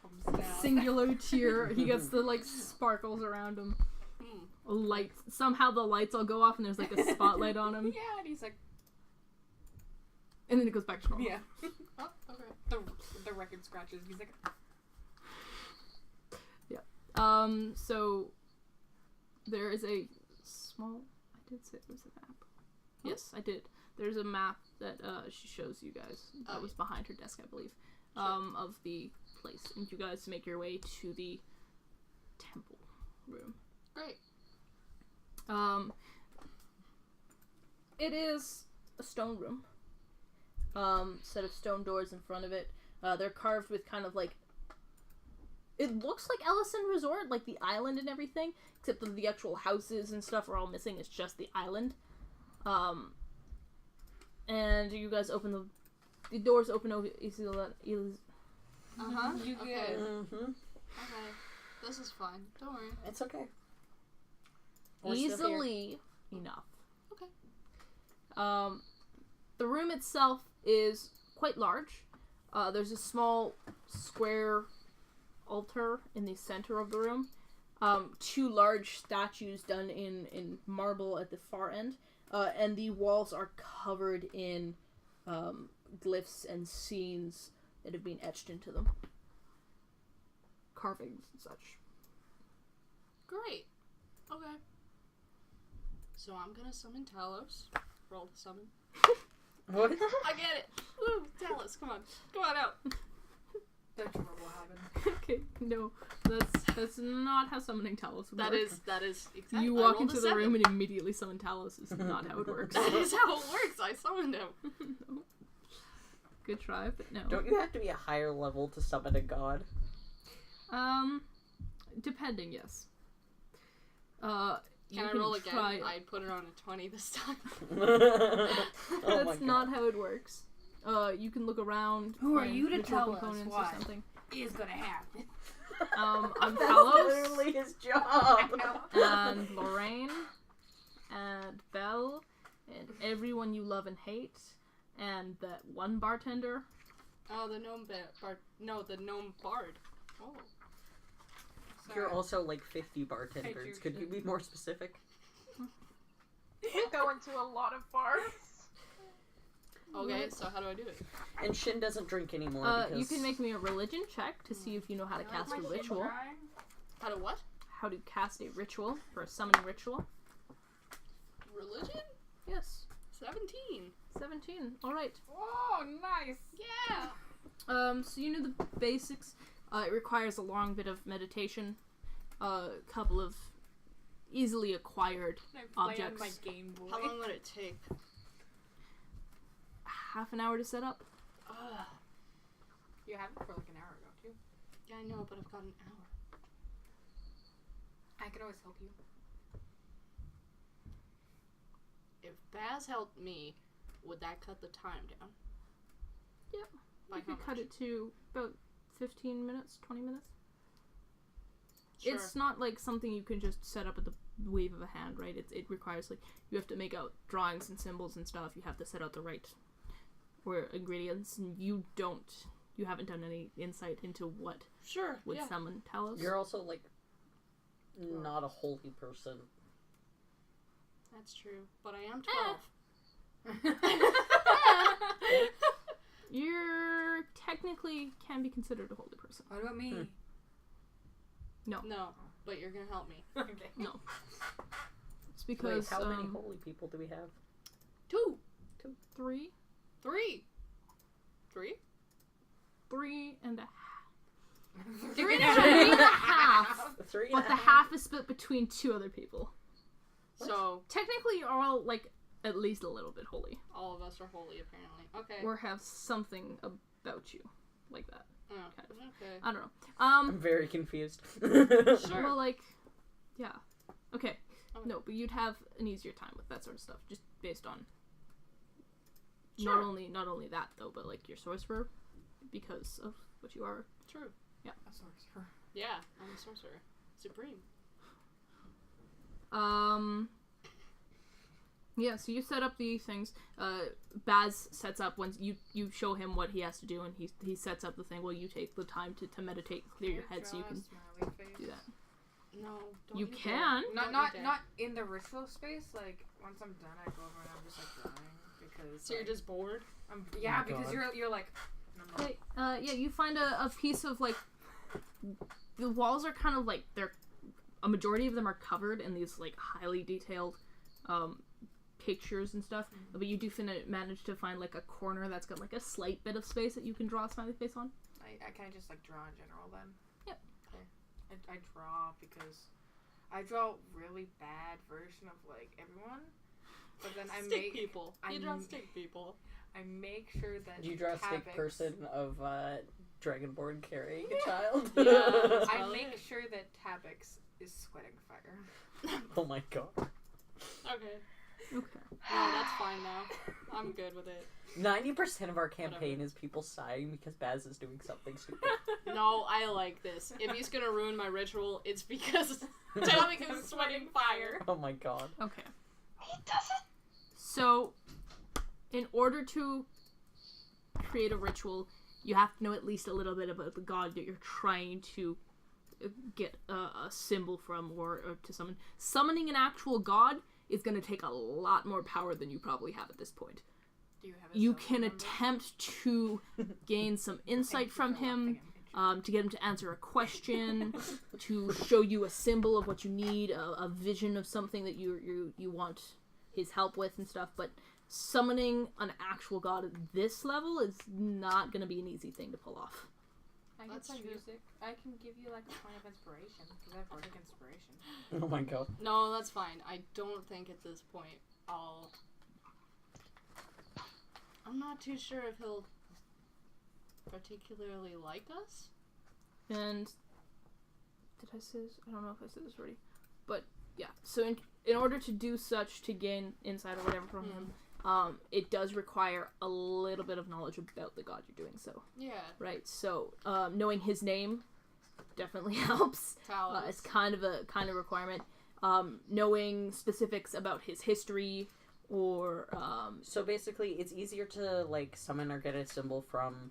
B: comes down.
A: Singular tear. He gets the sparkles around him. Lights. Somehow the lights all go off and there's a spotlight on him.
B: Yeah, and he's like,
A: And then it goes back to normal.
B: yeah.
F: Oh, okay.
B: The record scratches. He's like,
A: So there is a small. I did say there was a map. Yes, I did. There's a map that she shows you guys. That was behind her desk, I believe. Of the place, and you guys make your way to the temple room.
F: Great.
A: It is a stone room. Set of stone doors in front of it. They're carved with kind of it looks like Ellison Resort, like the island and everything, except that the actual houses and stuff are all missing. It's just the island. And you guys open the doors open over easily.
F: You
B: you
F: okay.
B: good.
C: Mm-hmm.
F: Okay. This is fine. Don't worry.
C: It's okay. We're still here.
A: Easily enough.
F: Okay.
A: The room itself is quite large. There's a small square altar in the center of the room. Two large statues done in marble at the far end. And the walls are covered in glyphs and scenes that have been etched into them. Carvings and such.
F: Great. Okay. So I'm gonna summon Talos. Roll to summon.
C: What?
F: I get it. Woo, Talos, come on out.
B: That's what will happen.
A: Okay, no, that's not how summoning Talos would
F: That
A: work.
F: is exactly.
A: You walk into the room and immediately summon Talos. Is not how it works.
F: That is how it works. I summoned him.
A: No. Good try, but no.
C: Don't you have to be a higher level to summon a god?
A: Depending, yes.
F: Can I roll again?
A: try-
F: I put it on a 20 this time.
C: Oh
A: That's not how it works. You can look around.
B: Who are
A: find
B: you to
A: ritual
B: tell us
A: components
B: what?
A: or something.
B: Is gonna happen.
A: I'm
C: That's
A: Talos,
C: literally his job.
A: and Lorraine, and Belle, and everyone you love and hate, and that one bartender.
F: Oh, the gnome the gnome bard. Oh.
C: You're also 50 bartenders. Could you be more specific?
E: We go into a lot of bars.
F: Okay, so how do I do it?
C: And Shyn doesn't drink anymore because...
A: You can make me a religion check to see if you know how to cast a ritual.
F: How to what?
A: How to cast a ritual for a summoning ritual.
F: Religion?
A: Yes.
F: 17.
A: 17. Alright.
B: Oh, nice.
F: Yeah.
A: So you know the basics. It requires a long bit of meditation, a couple of easily acquired
B: I play
A: objects.
B: on my Game Boy.
F: How long would it take?
A: Half an hour to set up.
F: Ugh.
B: You have it for like an hour, don't you?
F: Yeah, I know, but I've got an hour.
B: I can always help you.
F: If Baz helped me, would that cut the time down?
A: Yeah.
F: By
A: You
F: how
A: could cut
F: much?
A: it to about 15 minutes, 20 minutes.
F: Sure.
A: It's not like something you can just set up at the wave of a hand, right? It requires, like, you have to make out drawings and symbols and stuff. You have to set out the right ingredients, and you haven't done any insight into what
F: Sure.
A: would
F: Yeah.
A: someone tell us.
C: You're also, like, not a holy person.
F: That's true. But I am 12.
A: You're technically can be considered a holy person.
B: What about me?
F: No, but you're gonna help me.
B: Okay.
A: No. It's
C: Wait,
A: because,
C: how many holy people do we have?
F: 2.
A: 3
F: 3. 3?
A: and a half.
B: 3
A: and a half.
C: 3 and
A: But
C: a
A: the half is split between 2 other people.
F: So,
A: Technically, you're all, like, at least a little bit holy.
F: all of us are holy, apparently. Okay.
A: Or have something about you like that.
F: Oh,
A: kind of.
F: okay.
A: I don't know.
C: I'm very confused.
F: Sure.
A: Well, like, yeah. Okay.
F: Okay.
A: No, but you'd have an easier time with that sort of stuff, just based on
F: Sure.
A: not only that though, but like your sorcerer, because of what you are.
F: True.
B: A sorcerer.
F: Yeah, I'm a sorcerer. Supreme.
A: Yeah, so you set up the things. Baz sets up once you show him what he has to do, and he sets up the thing. Well, you take the time to meditate, clear your head, so you can
B: Smiley face.
A: do that.
F: No, don't
A: You
F: dare.
A: can.
F: Don't
B: Not
F: dare.
B: not in the ritual space. Like once I'm done, I go over and I'm just like drawing because.
F: So you're
B: like,
F: just bored?
B: yeah,
C: Oh my
B: because
C: God.
B: you're like. and I'm like,
A: Okay, yeah, you find a piece of like the walls are kind of like a majority of them are covered in these like highly detailed pictures and stuff, but you do manage to find like a corner that's got like a slight bit of space that you can draw a smiley face on.
B: I can just like draw in general then.
A: Yep.
B: Okay. I draw because I draw a really bad version of like everyone, but then I
F: Stick
B: make
F: people. You draw stick people.
B: I make sure that
C: Do you draw a stick
B: Havix-
C: person of Dragonborn carrying a child?
F: Yeah.
B: I
F: Well,
B: make
F: yeah.
B: sure that Tabix is sweating fire.
C: Oh my god.
F: Okay.
A: Okay.
F: No, that's fine now. I'm good with it.
C: 90% of our campaign
F: Whatever.
C: is people sighing because Baz is doing something stupid.
F: No, I like this. If he's gonna ruin my ritual, it's because Tommy is sweating fire.
C: Oh my god.
A: Okay.
E: He doesn't.
A: So, in order to create a ritual, you have to know at least a little bit about the god that you're trying to get a symbol from or to summon. Summoning an actual god is going to take a lot more power than you probably have at this point.
B: Do you have a
A: You
B: cell
A: can
B: phone number?
A: attempt to gain some insight from him, to get him to answer a question, to show you a symbol of what you need, a vision of something that you want his help with and stuff, but summoning an actual god at this level is not going to be an easy thing to pull off.
B: I can
F: That's
B: play
F: true.
B: music. I can give you like a point of inspiration because I have bardic inspiration.
C: Oh my god.
F: No, that's fine. I don't think at this point I'm not too sure if he'll particularly like us.
A: And did I say this? I don't know if I said this already, but yeah. So in order to do such, to gain insight or whatever from him, it does require a little bit of knowledge about the god you're doing so.
F: Yeah.
A: Right. So knowing his name definitely helps.
F: Talos.
A: It's kind of a requirement. Knowing specifics about his history or
C: So basically, it's easier to, like, summon or get a symbol from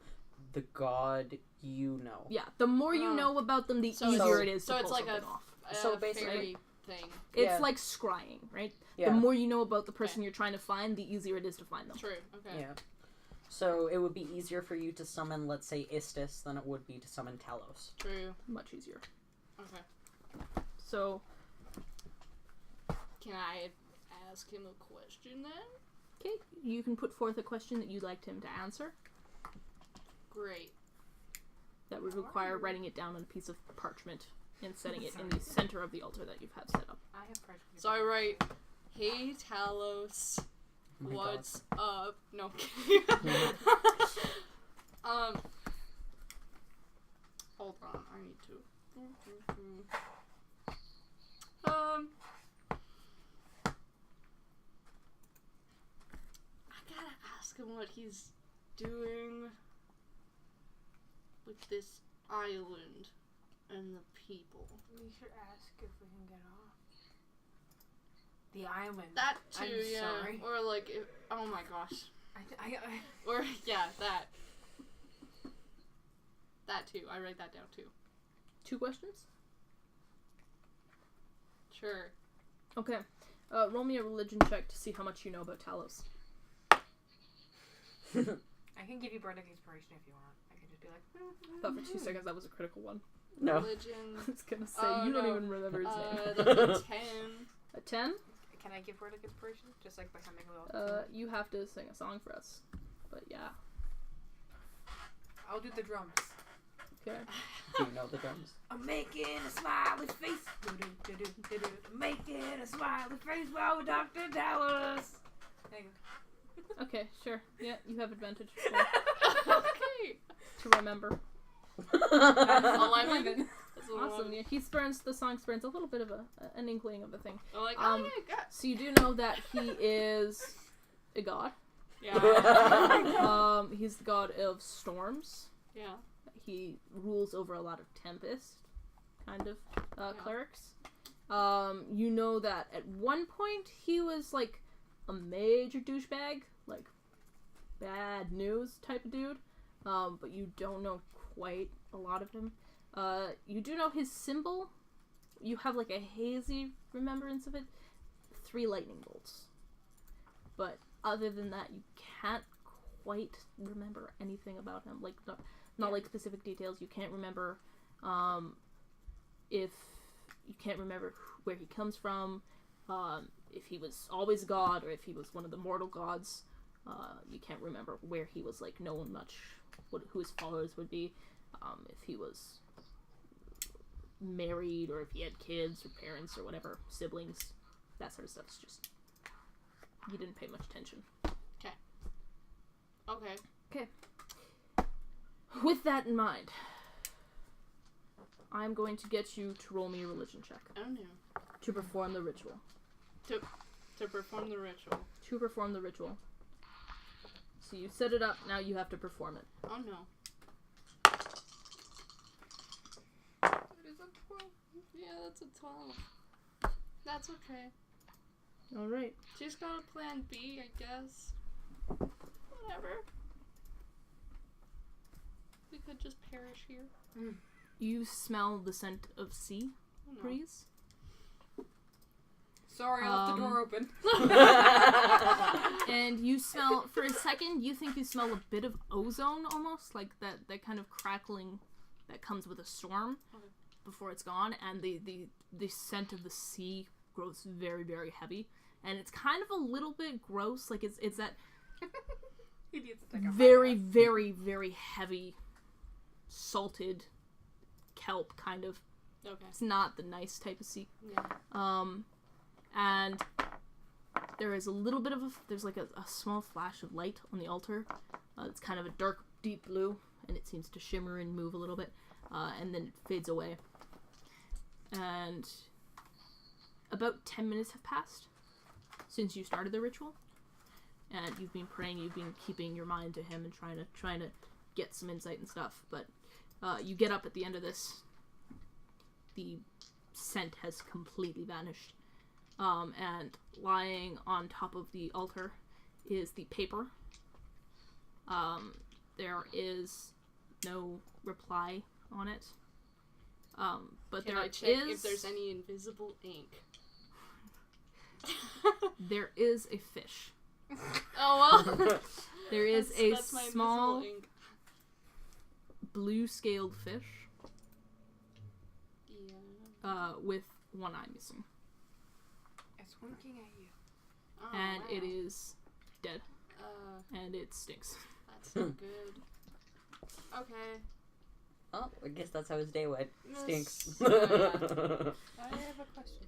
C: the god you know.
A: yeah. The more you
F: Oh.
A: know about them, the
F: So
A: easier it is
F: so
A: to
F: it's
A: pull
F: like
A: something
F: a
A: off.
C: So
F: a
C: basically-
F: fairy thing.
A: It's
C: Yeah.
A: like scrying, right?
C: Yeah.
A: The more you know about the person you're trying to find, the easier it is to find them.
F: True. Okay.
C: Yeah. So it would be easier for you to summon, let's say, Istis than it would be to summon Talos.
F: True.
A: Much easier.
F: Okay.
A: So,
F: Can I ask him a question then?
A: okay, you can put forth a question that you'd like him to answer.
F: Great.
A: that would require writing it down on a piece of parchment and setting it in the center of the altar that you've had set up.
B: I have parchment.
F: So I write, "Hey Talos,
C: Oh my
F: what's up?" No, I'm kidding. Hold on, I need to. I gotta ask him what he's doing with this island and the people.
B: We should ask if we can get off the island.
F: That too,
B: I'm
F: yeah.
B: sorry.
F: Or like, if, oh my gosh.
B: I
F: Or yeah, that. That too. I write that down too.
A: 2 questions?
F: Sure.
A: Okay. Roll me a religion check to see how much you know about Talos.
B: I can give you bardic inspiration if you want. I can just be like.
A: Thought for 2 seconds that was a critical one.
C: No.
F: Religion.
A: I was gonna say,
F: Oh,
A: you don't
F: no.
A: even remember his name.
F: That's a 10.
A: A 10?
B: Can I give bardic inspiration? Just like by something a little.
A: You have to sing a song for us. But yeah.
B: I'll do the drums.
A: Okay.
C: Do you know the drums?
B: I'm making a smiley face. Do-do-do-do-do-do. I'm making a smiley face while we're Dr. Dallas. There you
A: Okay, sure. Yeah, you have advantage
F: Okay.
A: to remember.
B: go.
F: 11. That's
A: Awesome. Yeah, he spurns, the song spurns a little bit of an inkling of the thing.
F: I'm like,
A: Um,
F: oh yeah, God.
A: So you do know that he is a god.
F: Yeah.
A: He's the god of storms.
F: Yeah.
A: He rules over a lot of tempest kind of clerics. You know that at one point he was like a major douchebag, like bad news type of dude. But you don't know quite a lot of him. You do know his symbol. You have like a hazy remembrance of it. 3 lightning bolts. But other than that, you can't quite remember anything about him. Like, not like specific details. You can't remember if you can't remember where he comes from, if he was always a god or if he was one of the mortal gods. You can't remember where he was like known much, who his followers would be, if he was married or if he had kids or parents or whatever, siblings, that sort of stuff. It's just you didn't pay much attention.
F: Okay.
A: With that in mind, I'm going to get you to roll me a religion check
F: Oh no.
A: to perform the ritual.
F: To perform the ritual.
A: To perform the ritual. So you set it up, now you have to perform it.
F: Oh no. It is a 12. Yeah, that's a 12. That's okay.
A: Alright.
F: She's got a plan B, I guess. Whatever. We could just perish here.
A: You smell the scent of sea
F: Oh, no.
A: breeze.
B: Sorry, I left the door open.
A: And you smell, for a second, you think you smell a bit of ozone almost, like that kind of crackling that comes with a storm before it's gone, and the scent of the sea grows very, very heavy. And it's kind of a little bit gross, like it's that
B: He needs to take a
A: very, very, very heavy, salted kelp kind of.
F: Okay.
A: It's not the nice type of sea.
F: Yeah.
A: And there is a little bit of there's like a small flash of light on the altar. It's kind of a dark, deep blue, and it seems to shimmer and move a little bit, and then it fades away. And about 10 minutes have passed since you started the ritual, and you've been praying, you've been keeping your mind to him and trying to get some insight and stuff. But you get up at the end of this. The scent has completely vanished. And lying on top of the altar is the paper. There is no reply on it. But
F: Can
A: there
F: I check if there's any invisible ink?
A: There is a fish.
F: Oh well.
A: There is
F: that's my
A: small
F: invisible ink.
A: blue-scaled fish
F: Yeah.
A: with one eye missing.
B: It's winking at you.
F: Oh,
A: And
F: wow.
A: it is dead.
F: Uh,
A: And it stinks.
F: that's not good. Okay.
C: Oh, I guess that's how his day went. Stinks.
F: Yeah.
B: I have a question.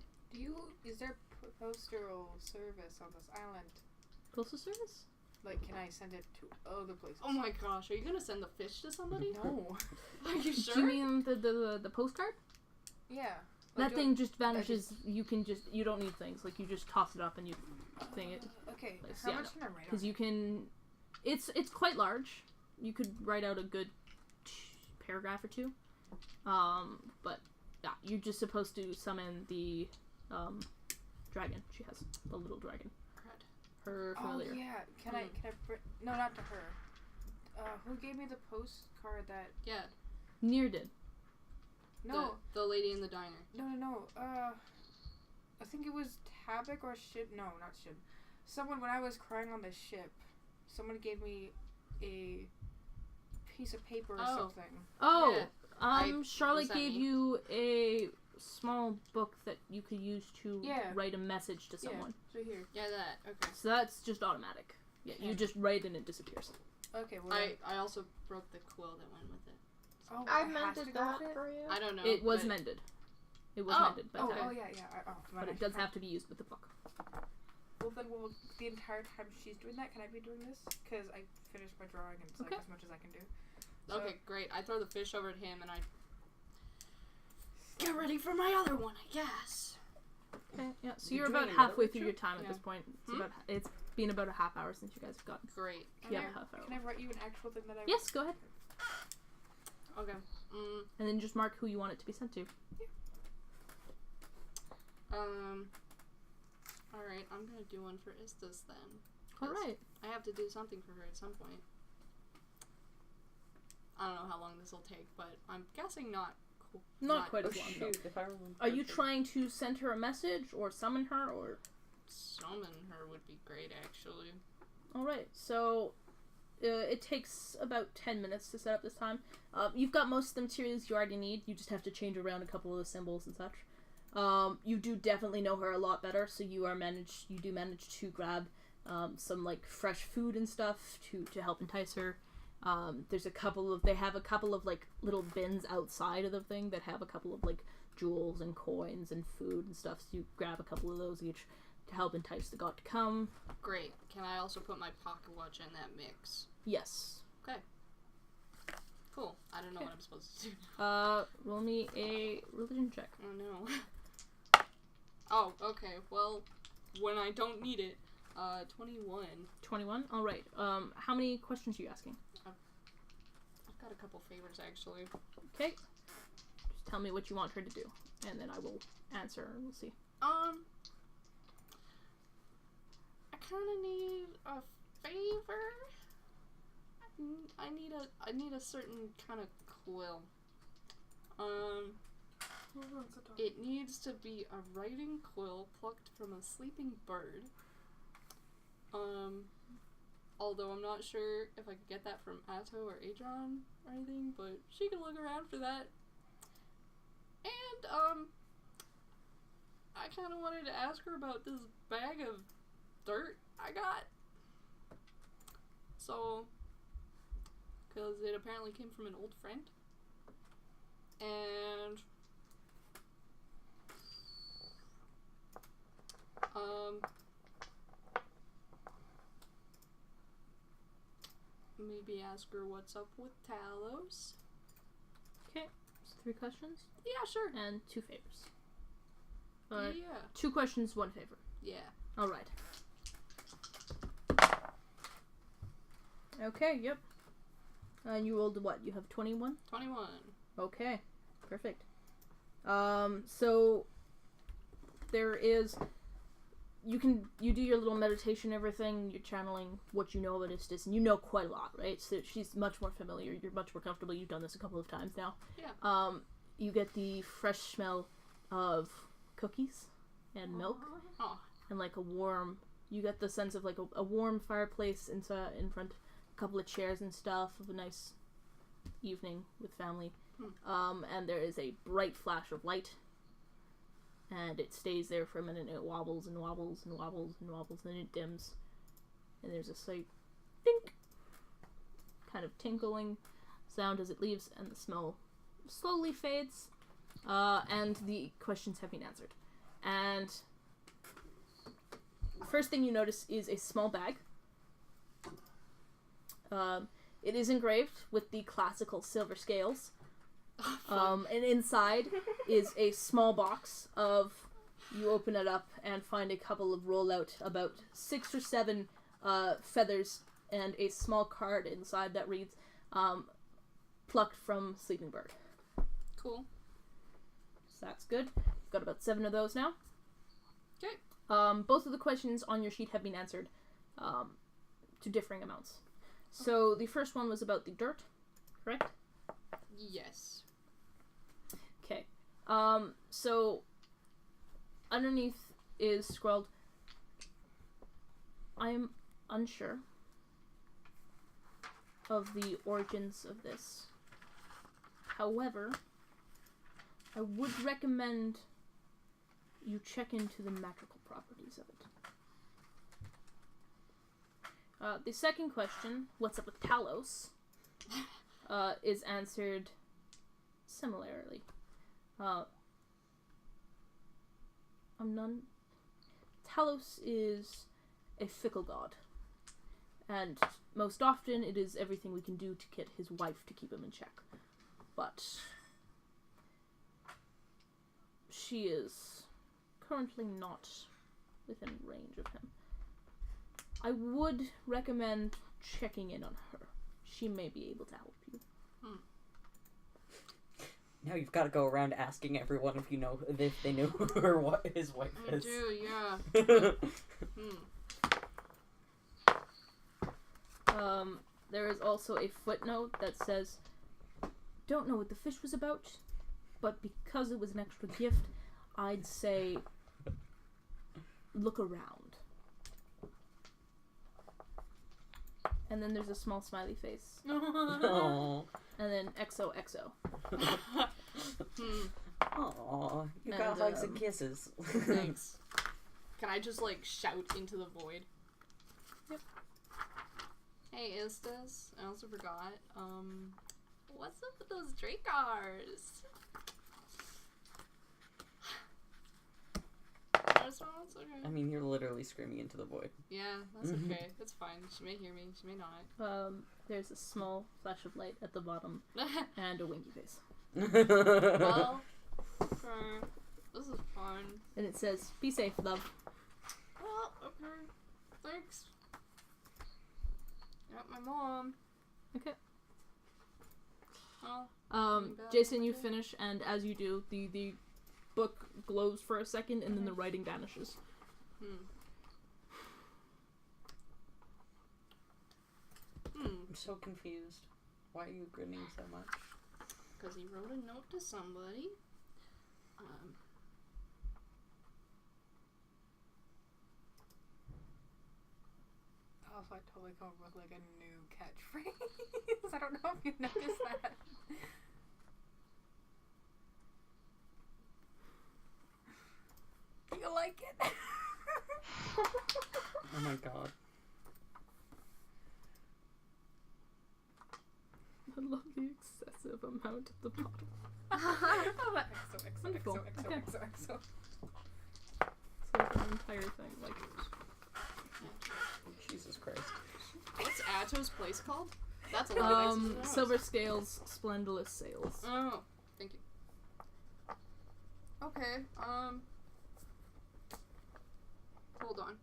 B: Is there postal service on this island?
A: Postal service?
B: Like, can I send it to other places?
F: Oh my gosh, are you gonna send the fish to somebody?
B: No.
F: Are you sure?
A: Do you mean the postcard?
B: Yeah.
A: That thing just vanishes. You don't need things. Like, you just toss it up and you thing it.
B: Okay.
A: Place.
B: How
A: Yeah,
B: much can I write on
A: Because
B: it?
A: you can... It's quite large. You could write out a good paragraph or two. But, yeah, you're just supposed to summon the, dragon. She has the little dragon. Her familiar.
B: Oh yeah. Can I? No, not to her. Who gave me the postcard that?
F: Yeah.
A: Near did.
B: No.
F: The lady in the diner.
B: No. I think it was Tabak or Shyn. No, not Shyn. Someone, when I was crying on the ship, someone gave me a piece of paper or something.
A: Oh,
F: Yeah.
A: Charlotte
F: that
A: gave
F: me?
A: you a small book that you could use to write a message to someone.
B: Yeah. So here.
F: Yeah, that. Okay.
A: So that's just automatic. Yeah, you just write and it disappears.
B: Okay. Well.
F: I also broke the quill that went with it.
B: Oh,
E: I
B: it has
E: mended
B: to go
E: that
B: with it?
E: for you.
F: I don't know.
A: It was
F: but-
A: mended. It was
F: Oh.
A: mended, but,
B: Oh yeah.
A: but it does have to be used with the book.
B: Well, then, the entire time she's doing that, can I be doing this? Because I finished my drawing and it's like as much as I can do. So,
F: Okay, great. I throw the fish over at him and I get ready for my other one, I guess.
A: Okay, yeah. So
C: You're
A: you're about
C: doing
A: halfway
C: another
A: through your time at
F: Yeah.
A: this point.
F: Hmm?
A: It's been about a half hour since you guys have gotten.
F: Great.
B: Can
A: Yeah,
B: I,
A: half hour.
B: Can I write you an actual thing that I?
A: Yes, go ahead.
F: Okay.
A: And then just mark who you want it to be sent to.
F: Alright, I'm gonna do one for Istas then.
A: All right.
F: I have to do something for her at some point. I don't know how long this will take, but I'm guessing not.
A: Not quite
C: Oh
A: as long. no.
C: shoot, if I remember.
A: Are you
C: correctly.
A: trying to send her a message or summon her or?
F: Summon her would be great, actually.
A: All right. So it takes about 10 minutes to set up this time. You've got most of the materials you already need. You just have to change around a couple of the symbols and such. You do definitely know her a lot better, so you do manage to grab some like fresh food and stuff to help entice her. They have a couple of like little bins outside of the thing that have a couple of like jewels and coins and food and stuff, so you grab a couple of those each to help entice the god to come.
F: Great. Can I also put my pocket watch in that mix?
A: Yes.
F: Cool. I don't know what I'm supposed to do.
A: Roll me a religion check.
F: Oh no. Oh, okay. Well, when I don't need it, 21.
A: 21? Alright. How many questions are you asking?
F: I've got a couple favors actually.
A: Okay. Just tell me what you want her to do, and then I will answer, and we'll see.
F: I kind of need a favor. I need a certain kind of quill. It needs to be a writing quill plucked from a sleeping bird. Although I'm not sure if I could get that from Atto or Adron or anything, but she can look around for that. And, I kind of wanted to ask her about this bag of dirt I got. So, because it apparently came from an old friend. And, maybe ask her what's up with Talos.
A: Okay. So 3 questions
F: Yeah, sure.
A: and 2 favors.
F: Yeah.
A: 2 questions, 1 favor.
F: Yeah.
A: Alright. Okay, yep. And you rolled what? You have 21?
F: 21.
A: Okay. Perfect. So there is you do your little meditation and everything, you're channeling what you know about Istis, and you know quite a lot, right? So she's much more familiar, you're much more comfortable, you've done this a couple of times now.
F: Yeah.
A: You get the fresh smell of cookies and milk,
F: Oh.
A: and like you get the sense of like a warm fireplace in front, a couple of chairs and stuff, of a nice evening with family. And there is a bright flash of light, and it stays there for a minute, and it wobbles and wobbles and wobbles and wobbles, and then it dims, and there's a slight dink kind of tinkling sound as it leaves, and the smell slowly fades, and the questions have been answered. And first thing you notice is a small bag. It is engraved with the classical silver scales. And inside is a small box of, you open it up and find a couple of rollout, about 6 or 7 feathers, and a small card inside that reads, plucked from Sleeping Bird.
F: Cool.
A: So that's good. You've got about 7 of those now.
F: Okay.
A: Both of the questions on your sheet have been answered to differing amounts. So the first one was about the dirt, correct?
F: Yes.
A: Okay. So underneath is scrawled, I am unsure of the origins of this. However, I would recommend you check into the magical properties of it. The second question, what's up with Talos, is answered similarly. Talos is a fickle god, and most often it is everything we can do to get his wife to keep him in check. But she is currently not within range of him. I would recommend checking in on her. She may be able to help you.
C: Now you've got to go around asking everyone if they know who or what his wife is.
F: I do, yeah.
A: There is also a footnote that says, don't know what the fish was about, but because it was an extra gift, I'd say look around. And then there's a small smiley face.
C: Aww.
A: And then XOXO.
C: Aww. You got hugs and kisses.
F: Thanks. Can I just, shout into the void?
A: Yep.
F: Hey, Istis. I also forgot. What's up with those Dracars? No response? Okay.
C: I mean, you're literally screaming into the void.
F: Yeah, that's okay. That's fine. She may hear me. She may not.
A: There's a small flash of light at the bottom and a winky face.
F: Well, okay. This is fun.
A: And it says, be safe, love.
F: Well, okay. Thanks. Got my mom.
A: Okay.
F: Well,
A: Jason, you finish, and as you do, the book glows for a second, and then the writing vanishes.
C: I'm so confused. Why are you grinning so much?
F: Because he wrote a note to somebody.
B: Also, I totally come up with a new catchphrase. I don't know if you noticed that. You like it?
C: Oh my god.
A: I love the excessive amount at the bottom. Wonderful. Okay.
B: XOXO.
A: It's like an entire thing,
C: Jesus Christ.
F: What's Ato's place called? That's a lot of nice.
A: Silver Scales, Splendulous Sails.
F: Oh, thank you. Okay, Hold on.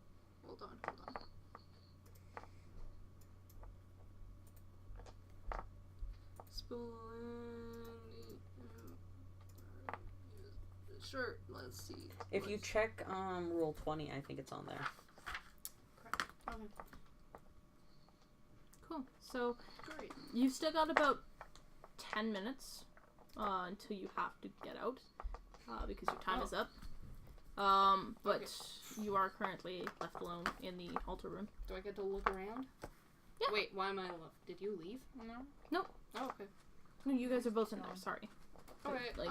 F: Sure, let's see.
C: If you check Rule 20, I think it's on there.
F: Okay.
A: Cool. So,
F: Great.
A: you've still got about 10 minutes until you have to get out because your time is up. But you are currently left alone in the altar room.
F: Do I get to look around?
A: Yeah.
F: Wait, why am I Did you leave? No.
A: Nope.
F: Oh, okay.
A: No, you guys are both in there. Sorry.
F: Okay.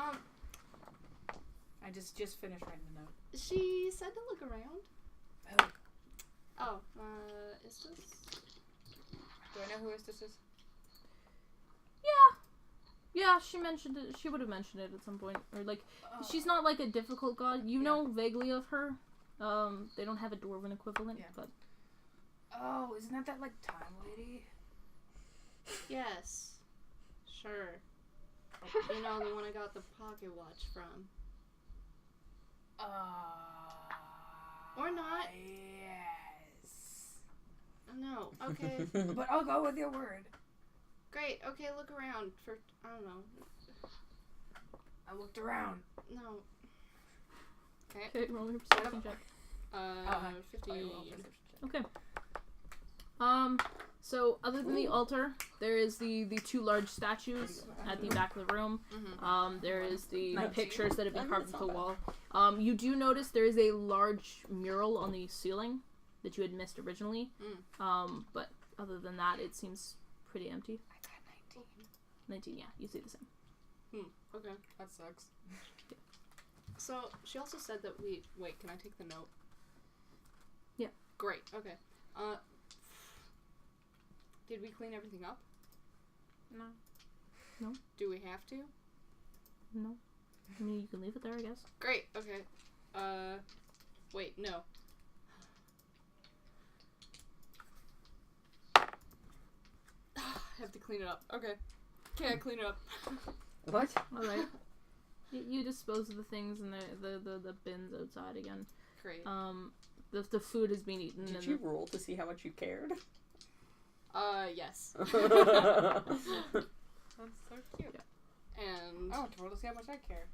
B: I just finished writing the note.
F: She said to look around.
B: Oh.
F: Oh, is this?
B: Do I know who this is?
A: Yeah. Yeah, she mentioned it. She would have mentioned it at some point. Or, like, she's not, like, a difficult god. You know vaguely of her. They don't have a dwarven equivalent, but...
B: Oh, isn't that like, Time Lady?
F: Yes. Sure. You know, the one I got the pocket watch from. Or not.
B: Yes.
F: No, okay.
B: But I'll go with your word.
F: Great, okay, look around for, I don't know.
B: I looked around.
F: No. Okay.
A: Okay, roll your perception check.
F: 15.
A: Okay. So other than the altar, there is the two large statues at the back of the room. There is the pictures that have been carved into the wall. You do notice there is a large mural on the ceiling that you had missed originally. But other than that, it seems pretty empty.
B: I got
A: 19, yeah, you see the same.
F: Okay.
B: That sucks.
F: So, she also said that wait, can I take the note?
A: Yeah.
F: Great, okay. Did we clean everything up?
B: No.
A: No.
F: Do we have to?
A: No. I mean, you can leave it there, I guess.
F: Great, okay. Wait, no. I have to clean it up. Okay. Okay, I clean it up.
C: What?
A: Alright. You dispose of the things in the bins outside again.
F: Great.
A: The food has been eaten.
C: Did you roll to see how much you cared?
F: Yes.
B: That's so cute.
A: Yeah.
F: And...
B: I want to roll to see how much I care.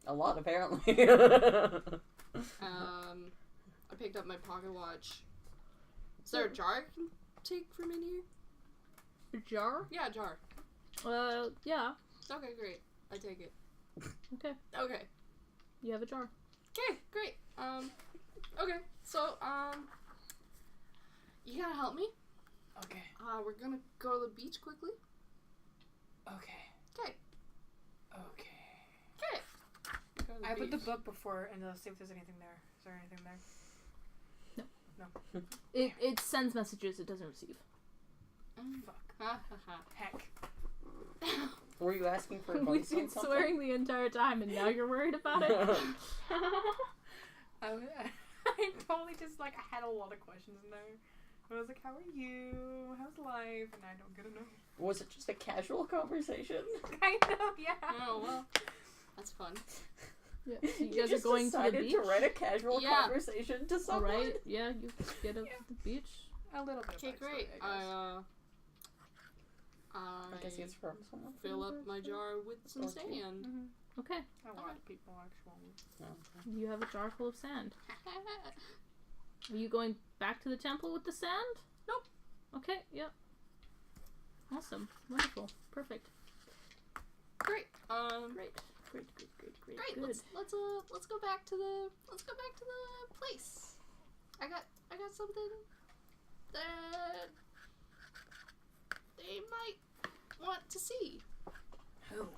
C: A lot, apparently.
F: I picked up my pocket watch. Is there a jar I can take from in here?
A: A jar?
F: Yeah, a jar.
A: Yeah.
F: Okay, great. I take it.
A: Okay.
F: Okay.
A: You have a jar.
F: Okay, great. Okay. So, you gotta help me.
B: Okay.
F: We're gonna go to the beach quickly.
B: Okay.
F: Okay.
B: Okay.
F: Okay. Go to
B: I put the
F: beach.
B: book before and see if there's anything there. Is there anything there?
A: It sends messages it doesn't receive.
B: Fuck.
F: Ha ha ha.
B: Heck.
C: Were you asking for advice
A: We've
C: on
A: been
C: something?
A: swearing the entire time, and now you're worried about it.
B: I totally just I had a lot of questions in there. I was like, how are you? How's life? And I don't get to know.
C: Was it just a casual conversation?
B: Kind of, yeah.
F: Oh, well. That's fun.
A: Yeah, so you
C: You
A: guys are
C: just
A: going to the
C: decided
A: beach.
C: to write a casual
F: Yeah.
C: conversation to someone?
A: Alright, yeah, you get up to the beach.
B: A little bit.
F: Okay,
B: of
F: great.
B: backstory, I guess.
C: I guess it's from someone.
F: fill up my jar with some
C: Okay.
F: sand.
A: Okay,
B: A lot of people actually.
A: you have a jar full of sand. Are you going back to the temple with the sand?
F: Nope.
A: Okay, yeah. Awesome. Wonderful. Perfect.
F: Great.
A: Great. Great.
F: Great.
A: Good.
F: Let's go back to the place. I got something that they might want to see.
B: Who?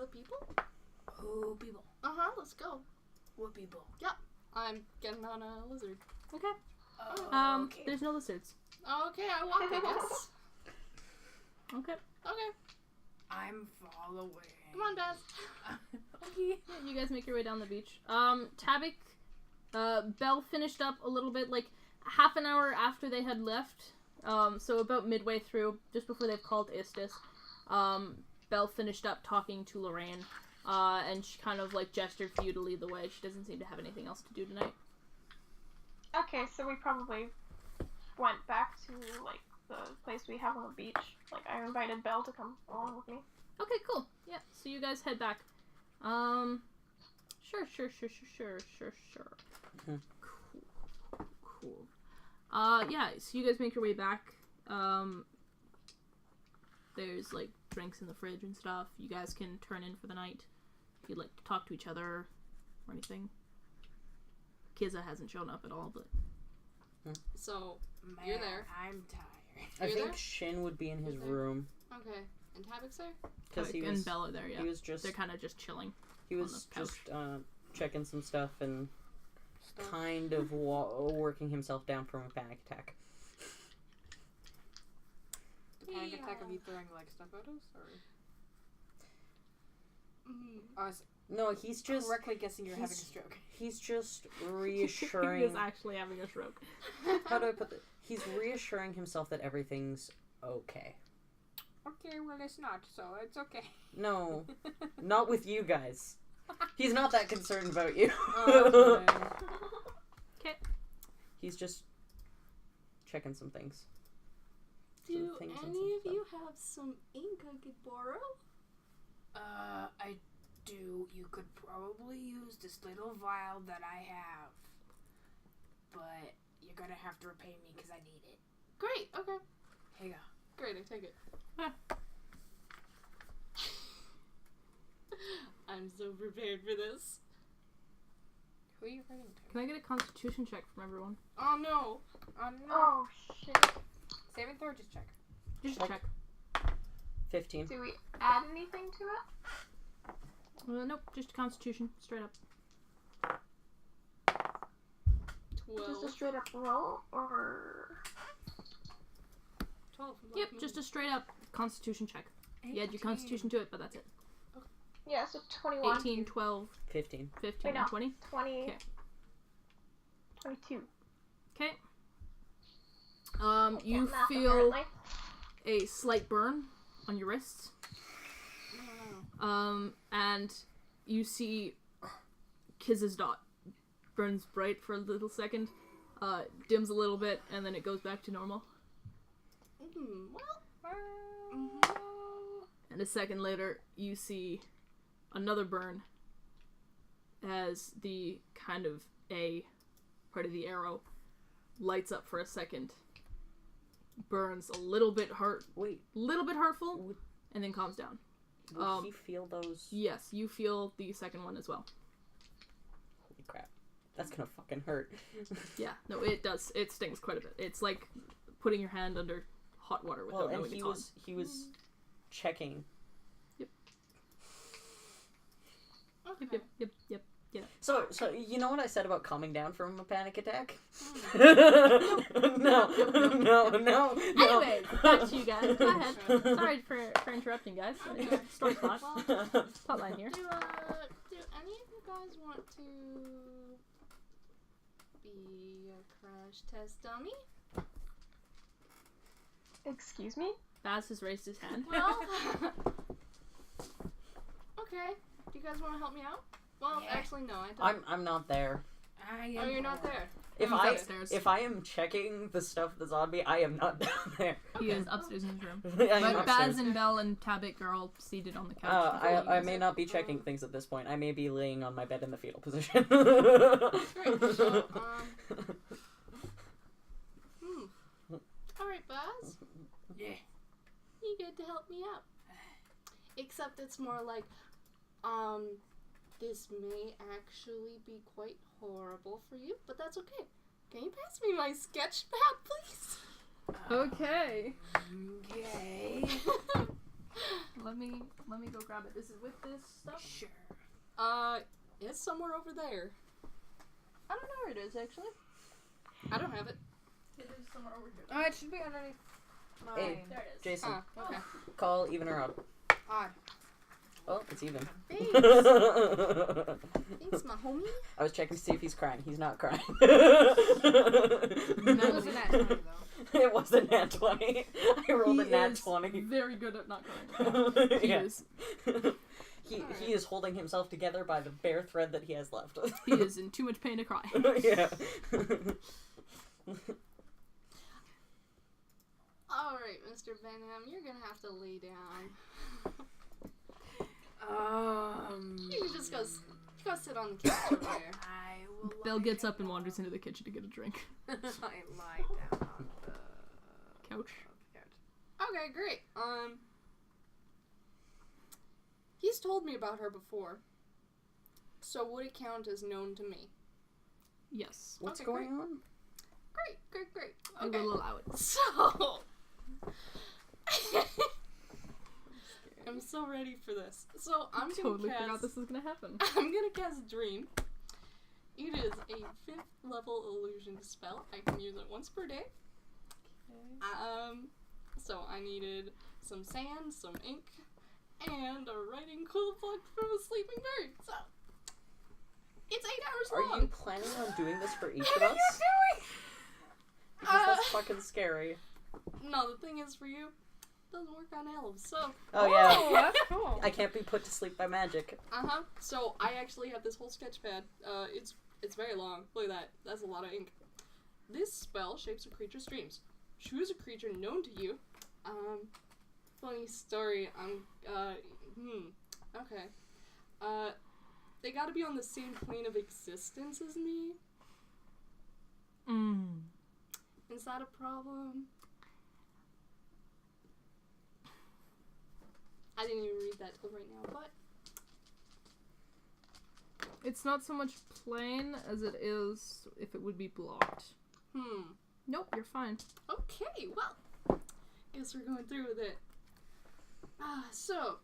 F: The people.
B: Who people?
F: Let's go.
B: What people?
F: I'm getting on a lizard.
A: Okay.
B: Okay.
A: There's no lizards.
F: Okay, I walk, I guess.
A: Okay.
F: Okay,
B: I'm following.
F: come on, Baz.
B: Okay.
A: Yeah, you guys make your way down the beach. Tabik, Belle finished up a little bit, like, half an hour after they had left. So about midway through, just before they've called Istis, Belle finished up talking to Lorraine, and she kind of, like, gestured for you to lead the way. She doesn't seem to have anything else to do tonight.
E: Okay, so we probably went back to, like, the place we have on the beach. Like, I invited Belle to come along with me.
A: Okay, cool. Yeah, so you guys head back. Sure.
C: Mhm.
A: Cool. Yeah, so you guys make your way back. There's, like, drinks in the fridge and stuff. You guys can turn in for the night if you'd like to talk to each other or anything. Ciza hasn't shown up at all, but...
F: So,
B: Man,
F: You're there.
B: I'm tired.
C: I
F: You're
C: think
F: there?
C: Shyn would be in his
F: You're there?
C: room
F: okay. And Tabik's there?
C: because he
A: and
C: was
A: Bella there, yeah.
C: he was just
A: They're kind of just chilling.
C: he
A: on
C: was
A: the couch.
C: just checking some stuff and
B: Stuff.
C: kind of working himself down from a panic attack.
B: The panic attack of you throwing like stuff at us, or? I was
C: No, he's just
B: correctly guessing you're having a
C: he's-
B: stroke.
C: he's just
A: He
C: reassuring.
A: is actually having a stroke.
C: How do I put this? He's reassuring himself that everything's okay.
B: Okay, well it's not, so it's okay.
C: No, not with you guys. He's not that concerned about you.
B: Oh, okay.
C: He's just checking some things.
F: Do
C: things and
F: any
C: some
F: of you have some ink I could borrow?
B: I do. You could probably use this little vial that I have. But you're gonna have to repay me because I need it.
F: Great, okay.
B: Here you go.
F: Great, I take it. I'm so prepared for this.
B: Who are you writing to?
A: Can I get a constitution check from everyone?
F: Oh no.
B: Oh no.
E: Oh shit.
B: Save and throw, just check.
A: Just
C: Check.
A: check.
C: 15.
E: Do we add anything to it?
A: Nope, just a constitution, straight up.
F: 12.
E: Just a straight up roll, or
F: 12.
A: Yep, just a straight up constitution check. You add your constitution to it, but that's it.
E: yeah, so 21.
A: 18, 12,
C: 15.
A: 15,
E: Wait, no.
A: and 20.
E: 20.
A: Okay.
E: 22.
A: Okay.
E: I
A: You
E: can't math,
A: feel
E: apparently.
A: a slight burn on your wrists. And you see Kiz's dot burns bright for a little second, dims a little bit, and then it goes back to normal. And a second later, you see another burn as the kind of A part of the arrow lights up for a second, burns a little bit
C: Wait,
A: hurtful, and then calms down.
C: would he feel those?
A: Yes, you feel the second one as well.
C: Holy crap. That's gonna fucking hurt.
A: Yeah, no, it does. It stings quite a bit. It's like putting your hand under hot water without
C: Well, and
A: knowing
C: he
A: it's
C: was he was checking.
A: hot. Yep.
C: So you know what I said about calming down from a panic attack? No.
A: Anyways, back to you guys. Go ahead. Sorry for interrupting, guys. Story plot. Plotline here.
F: Do any of you guys want to be a crash test dummy?
E: Excuse me?
A: Baz has raised his hand.
F: Well, okay. Do you guys want to help me out? Well,
B: Yeah.
F: actually, no, I don't.
C: I'm not there.
B: I
F: Oh, you're not there.
C: If
A: He's
C: I
A: upstairs.
C: if I am checking the stuff that's on me, I am not down there.
A: He is upstairs in his room.
C: I am
A: But
C: upstairs.
A: Baz and Belle and Tabit are all seated on the couch.
C: I may not be checking things at this point. I may be laying on my bed in the fetal position.
F: Great. So, Alright, Baz.
B: Yeah.
F: You get to help me out. Except it's more like, this may actually be quite horrible for you, but that's okay. Can you pass me my sketch pad, please?
A: Okay.
B: Okay.
A: Let me go grab it. Is it with this stuff?
B: Sure.
F: It's somewhere over there.
A: I don't know where it is actually.
F: I don't have it.
A: It is somewhere over here.
B: Oh, it should be underneath mine.
C: Hey.
A: There it is.
C: Jason,
F: Okay.
C: call even or odd.
B: Odd.
C: Oh, it's even.
F: Thanks.
C: I
F: Thanks, my homie.
C: was checking to see if he's crying. He's not crying.
B: That was a nat 20 though.
C: It was a nat 20. I rolled a
A: He
C: nat
A: is
C: 20.
A: very good at not crying. He
C: Yeah.
A: is.
C: He is holding himself together by the bare thread that he has left.
A: He is in too much pain to cry.
C: Yeah.
F: Alright, Mr. Benham, you're gonna have to lay down. You can just go sit on the couch over there.
B: I will.
A: Belle gets up and wanders into the kitchen to get a drink.
B: I lie down on the
A: Couch.
F: Okay, great. He's told me about her before. So would it count as known to me?
A: Yes.
C: What's
F: Okay,
C: going on?
F: Great.
A: I
F: Okay.
A: will allow it.
F: So I'm so ready for this. So I'm
A: Totally
F: gonna
A: forgot
F: cast
A: this was gonna happen.
F: I'm gonna cast Dream. It is a 5th level illusion spell. I can use it once per day. So I needed some sand, some ink, and a writing quill book from a sleeping bird. So, it's 8 hours long.
C: Are you planning on doing this for each of us?
B: doing?
C: Because that's fucking scary.
F: No, the thing is for you, it doesn't work on elves, so.
C: Oh, yeah.
B: Oh, that's cool.
C: I can't be put to sleep by magic.
F: So, I actually have this whole sketch pad. It's very long. Look at that. That's a lot of ink. This spell shapes a creature's dreams. Choose a creature known to you. Funny story. Okay. They gotta be on the same plane of existence as me. Is that a problem? I didn't even read that till right now, but...
A: It's not so much plain as it is if it would be blocked. Nope, you're fine.
F: Okay, well, guess we're going through with it. So,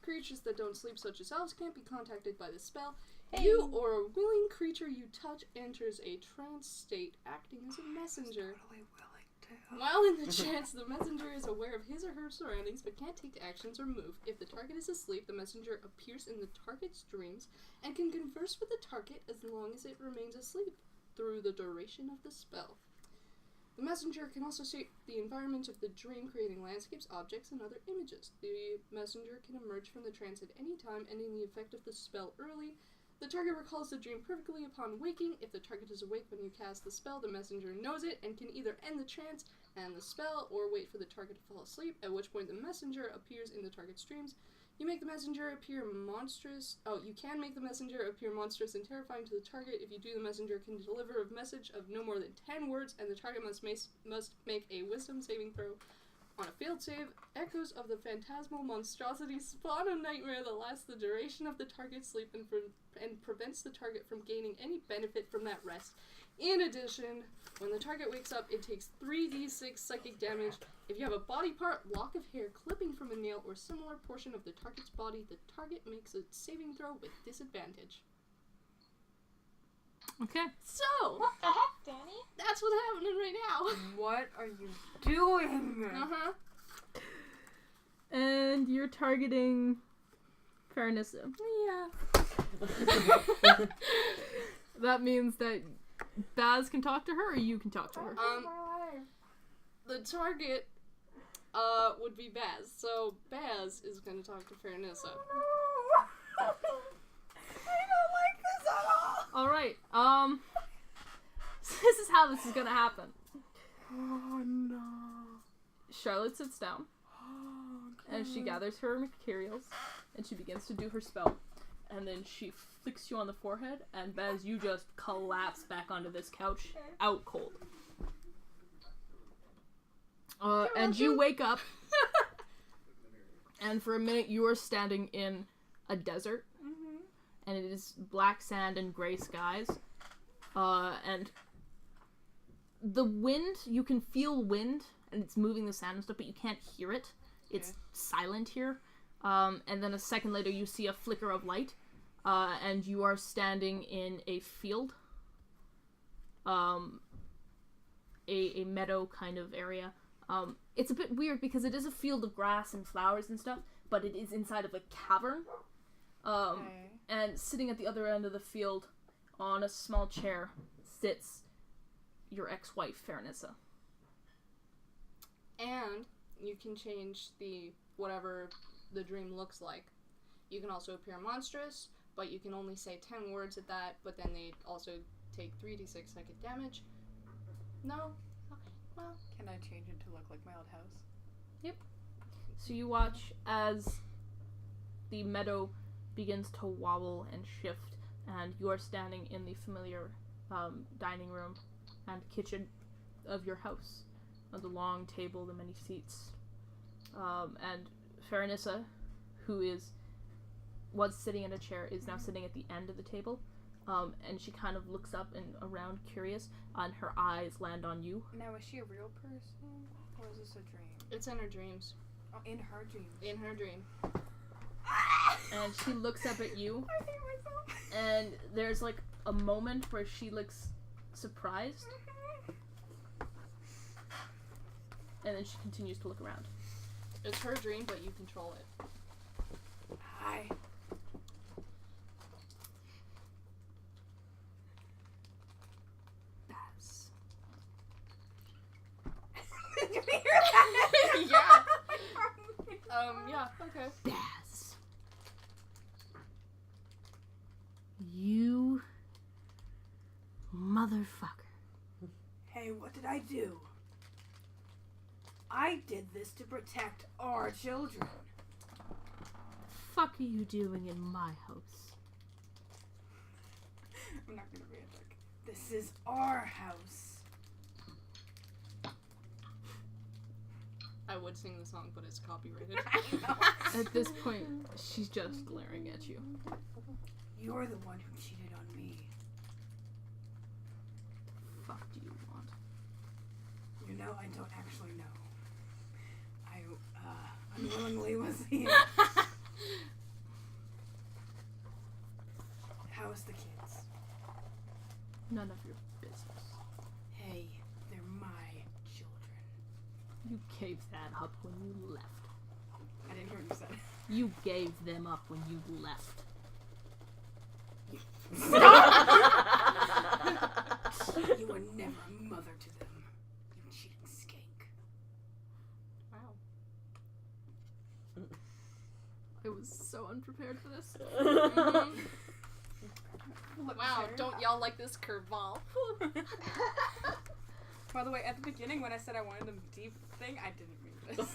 F: creatures that don't sleep, such as elves, can't be contacted by the spell.
C: Hey.
F: You or a willing creature you touch enters a trance state, acting as a messenger.
B: Totally willing to.
F: While in the trance, the messenger is aware of his or her surroundings but can't take actions or move. If the target is asleep, the messenger appears in the target's dreams and can converse with the target as long as it remains asleep through the duration of the spell. The messenger can also shape the environment of the dream, creating landscapes, objects, and other images. The messenger can emerge from the trance at any time, ending the effect of the spell early. The target recalls the dream perfectly upon waking. If the target is awake when you cast the spell, the messenger knows it and can either end the trance and the spell, or wait for the target to fall asleep, at which point the messenger appears in the target's dreams. You can make the messenger appear monstrous and terrifying to the target. If you do, the messenger can deliver a message of no more than 10 words, and the target must make a wisdom saving throw. On a failed save, echoes of the phantasmal monstrosity spawn a nightmare that lasts the duration of the target's sleep and prevents the target from gaining any benefit from that rest. In addition, when the target wakes up, it takes 3d6 psychic damage. If you have a body part, lock of hair, clipping from a nail, or similar portion of the target's body, the target makes a saving throw with disadvantage.
A: Okay.
F: So,
E: What the heck, Danny?
F: that's what's happening right now.
B: What are you doing?
F: Uh-huh.
A: And you're targeting Fairnissa.
F: Yeah.
A: That means that Baz can talk to her, or you can talk to her.
F: The target, would be Baz. So, Baz is gonna talk to Fairnissa.
B: I don't like this at all.
A: Alright, this is how this is gonna happen.
B: Oh no.
A: Charlotte sits down, and she gathers her materials, and she begins to do her spell. And then she flicks you on the forehead, and Baz, you just collapse back onto this couch, out cold. And you wake up, and for a minute you are standing in a desert, and it is black sand and gray skies, and the wind, you can feel wind, and it's moving the sand and stuff, but you can't hear it. It's silent here. And then a second later you see a flicker of light, and you are standing in a field, a meadow kind of area. It's a bit weird because it is a field of grass and flowers and stuff, but it is inside of a cavern. And sitting at the other end of the field on a small chair sits your ex-wife, Fairnissa.
F: And you can change whatever the dream looks like. You can also appear monstrous, but you can only say 10 words at that, but then they also take 3d6 psychic damage. No? Okay, well.
B: Can I change it to look like my old house?
A: Yep. So you watch as the meadow begins to wobble and shift, and you are standing in the familiar dining room and kitchen of your house. The long table, the many seats. And Fairnissa, who was sitting in a chair, is now sitting at the end of the table. And she kind of looks up and around, curious, and her eyes land on you.
B: Now, is she a real person, or is this a dream?
F: It's in her dreams.
B: Oh, in her dreams.
F: In her dream.
A: And she looks up at you,
B: I hate myself.
A: and there's like a moment where she looks surprised, and then she continues to look around.
F: It's her dream, but you control it.
B: Hi.
A: Baz.
B: Did you hear that?
F: Yeah. Yeah, okay.
A: Baz. You motherfucker.
B: Hey, what did I do? I did this to protect our children.
A: Fuck are you doing in my house?
B: I'm not gonna read it like, this is our house.
F: I would sing the song, but it's copyrighted.
B: I know.
A: At this point, she's just glaring at you.
B: You're the one who cheated on me.
A: The fuck do you want?
B: You know, I don't actually know. I, unwillingly was here. How's the kids?
A: None of your business.
B: Hey, they're my children.
A: You gave that up when you left.
B: I didn't hear what you said.
A: You gave them up when you left.
B: You were never a mother to them. You cheating skank.
F: Wow.
A: I was so unprepared for this.
F: Wow, don't y'all like this curveball?
B: By the way, at the beginning when I said I wanted a deep thing, I didn't mean this.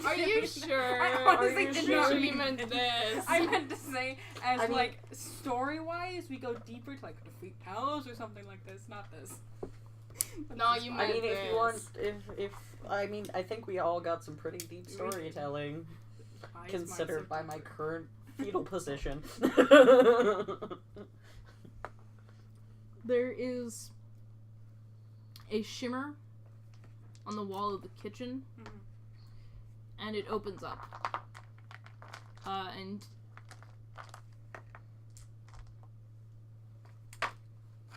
F: Are you sure?
B: I honestly
F: Are you
B: did
F: sure
B: not
F: you
B: mean
F: meant this?
B: I meant to say, as
C: I mean-
B: like, story-wise, we go deeper to, like, defeat Talos or something like this, not this.
F: No, you
C: I
F: meant
C: mean,
F: this.
C: if you want, I think we all got some pretty deep storytelling, considered by my current fetal position.
A: There is a shimmer on the wall of the kitchen, and it opens up. And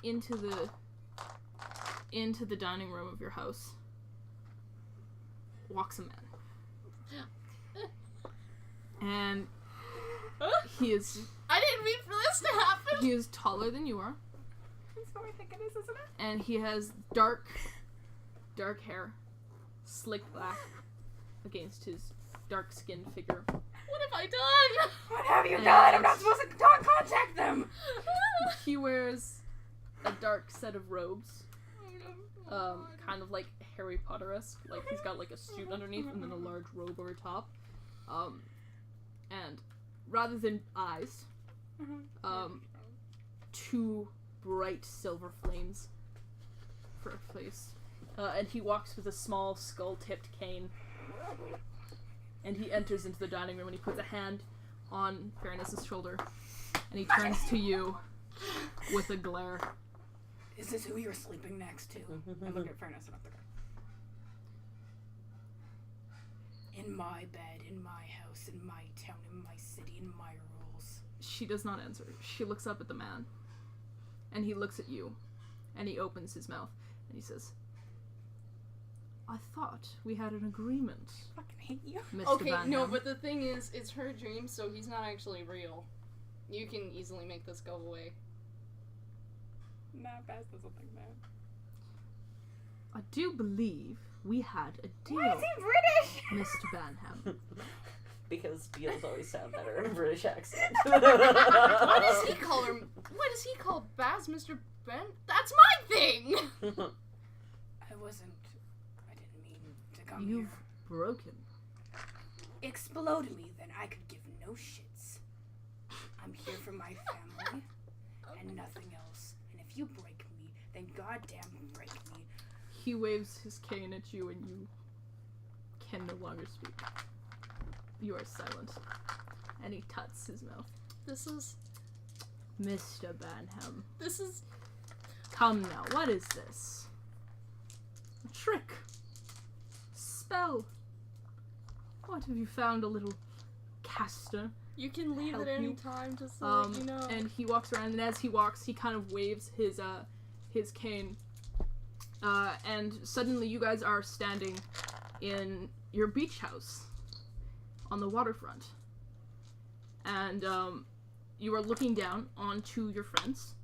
A: into the dining room of your house walks a man. And he is
F: I didn't mean for this to happen.
A: he is taller than you are.
B: That's what I think it is, isn't it?
A: And he has dark hair, slicked back against his dark-skinned figure.
F: What have I done?
B: What have you done? I'm not supposed to contact them!
A: He wears a dark set of robes, kind of like Harry Potter-esque. Like he's got like a suit underneath and then a large robe over top. And rather than eyes, two bright silver flames for a face. And he walks with a small skull-tipped cane. And he enters into the dining room and he puts a hand on Fairness's shoulder. And he turns to you with a glare.
B: Is this who you're sleeping next to? I look at Fairness and up the in my bed, in my house, in my town, in my city, in my rules.
A: She does not answer. She looks up at the man. And he looks at you. And he opens his mouth. And he says, I thought we had an agreement,
B: I fucking hate you.
A: Mr.
F: Okay,
A: Van
F: no,
A: Ham."
F: but the thing is, it's her dream, so he's not actually real. You can easily make this go away.
B: Nah, Baz doesn't think that.
A: I do believe we had a deal,
B: Why is he British?
A: Mr. Banham.
C: Because deals always sound better in a British accent.
F: What does he call her? What does he call Baz, Mr. Ben? That's my thing!
B: I didn't mean to come
A: You've
B: here.
A: broken.
B: Explode me, then I could give no shits. I'm here for my family and nothing else. And if you break me, then goddamn break me.
A: He waves his cane at you and you can no longer speak. You are silent. And he tuts his mouth.
F: This is...
A: Mr. Banham.
F: This is...
A: Come now, what is this? A trick? Spell? What, have you found a little caster?
F: You can leave
A: Help
F: at any
A: you.
F: time, just to let you know.
A: And he walks around, and as he walks, he kind of waves his cane. And suddenly you guys are standing in your beach house. on the waterfront. And you are looking down onto your friends,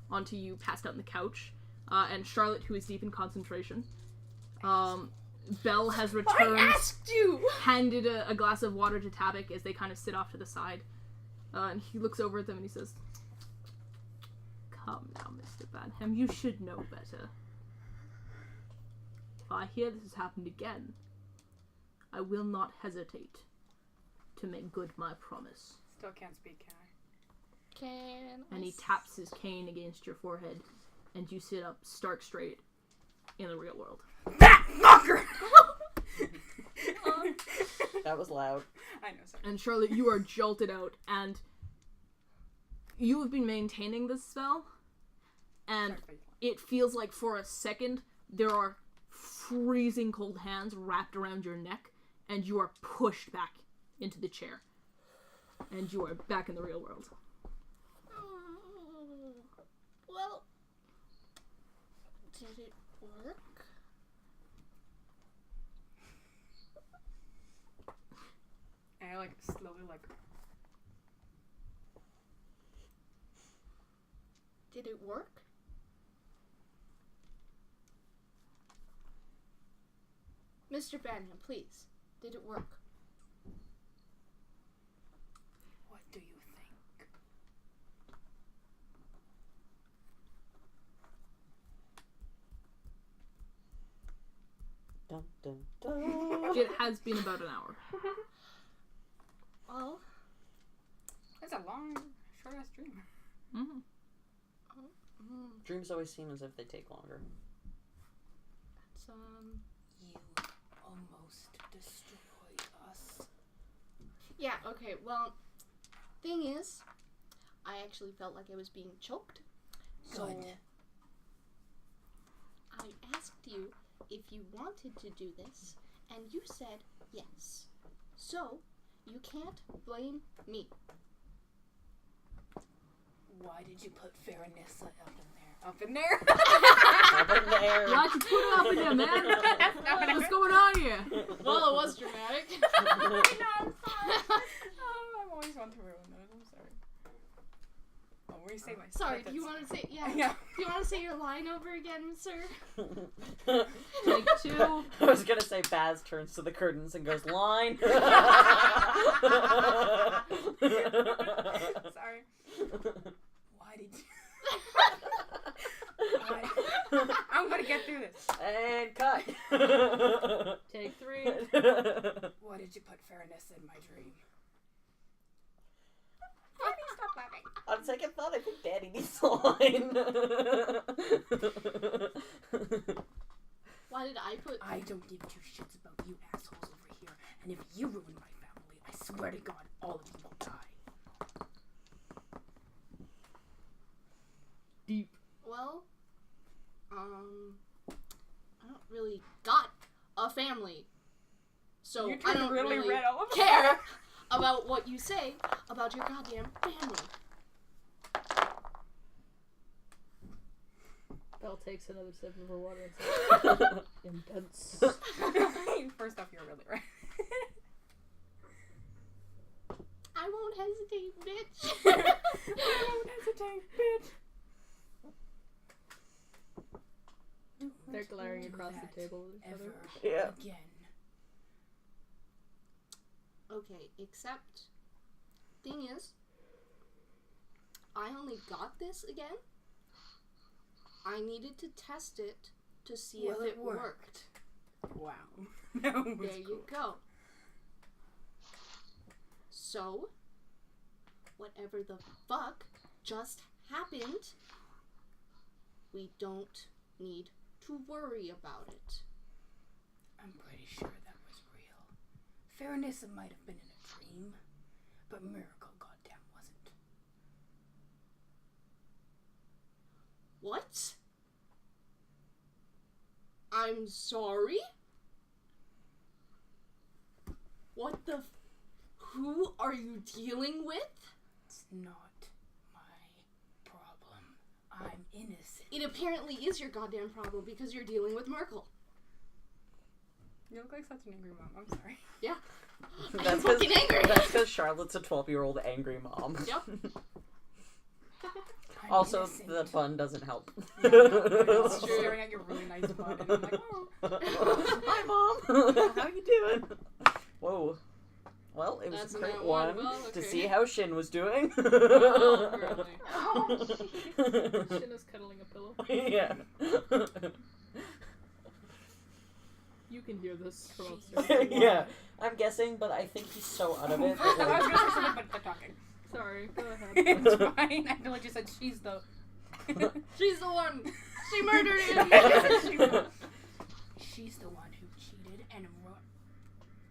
A: onto you passed out on the couch, and Charlotte, who is deep in concentration. Belle has returned.
B: I asked you!
A: Handed a glass of water to Tabak as they kind of sit off to the side. And he looks over at them and he says, "Come now, Mr. Banham, you should know better. If I hear this has happened again, I will not hesitate to make good my promise."
B: Still can't speak, can I?
A: And he taps his cane against your forehead, and you sit up stark straight in the real world.
B: That fucker!
C: That was loud.
B: I know, sorry.
A: And Charlotte, you are jolted out, and you have been maintaining this spell, and it feels like for a second there are freezing cold hands wrapped around your neck, and you are pushed back into the chair. And you are back in the real world.
F: Well, did it work?
B: And I, like, slowly, like...
F: Did it work? Mr. Banham, please. Did it work?
B: What do you think?
C: Dun, dun, dun.
A: It has been about an hour.
F: Well,
B: That's a long, short-ass dream.
A: Mm-hmm.
C: Dreams always seem as if they take longer.
F: it's,
B: You almost destroyed us.
F: yeah, okay, well, thing is, I actually felt like I was being choked. So,
B: Good.
F: I asked you if you wanted to do this, and you said yes. So, you can't blame me.
B: Why did you put Fairnessa up in there? Up in there?
C: Up in there.
A: Why'd you put it up in there, man? What's going on here?
F: Well, it was dramatic.
B: I'm sorry. Oh, I've always wanted to ruin those. I'm sorry. Oh, where you say my
F: Sorry, do you want to say, yeah,
B: Yeah.
F: do you want to say your line over again, sir?
A: Take two.
C: I was gonna say Baz turns to the curtains and goes, "Line."
B: Sorry. Why did you... Why? I'm gonna get through this.
C: And cut.
A: Take three.
B: Why did you put Fairnessa in my dream? Why did you stop laughing?
C: On second thought, I think Daddy needs a line.
F: Why did I put...
B: I don't give two shits about you assholes over here. And if you ruin my family, I swear to God, all of you will die.
A: Deep.
F: Well, I don't really got a family. So
B: You
F: I
B: turned
F: don't
B: really red all of a
F: care about what you say about your goddamn family.
A: Belle takes another sip of her water and says, "Intense."
B: First off, you're really right.
F: I won't hesitate, bitch.
B: I won't hesitate, bitch.
A: They're glaring across the table at each other.
C: Yeah.
B: Again.
F: Okay, except, thing is, I only got this again. I needed to test it to see
B: Well,
F: if
B: it
F: it worked.
B: Wow. That was
F: There you go. So, whatever the fuck just happened, we don't need to worry about it.
B: I'm pretty sure that was real. Fairness might have been in a dream, but Miracle goddamn wasn't.
F: What? I'm sorry? What the who are you dealing with?
B: It's not my problem. I'm innocent.
F: It apparently is your goddamn problem because you're dealing with Merkel.
B: You look like such an angry mom. I'm sorry.
F: Yeah.
C: That's
F: fucking angry.
C: That's because Charlotte's a 12-year-old angry mom.
F: Yep.
C: Also, the bun doesn't help.
B: Yeah, no, I'm staring at your really nice butt, and I'm like, oh.
C: Hi, Mom. How you doing? Whoa. Well, it was
F: That's
C: a great
F: not
C: one
F: well,
C: to
F: okay.
C: see how Shyn was doing.
F: Oh, really?
E: Oh, jeez.
A: Shyn is cuddling a pillow.
C: Yeah.
A: You can hear this from upstairs.
C: Yeah, I'm guessing, but I think he's so out of it.
B: I
C: That,
B: was
C: like,
B: gonna say something, but they're talking.
A: Sorry, go ahead.
B: It's fine. I feel like you said she's the.
F: She's the one. She murdered him.
B: She's the one who cheated and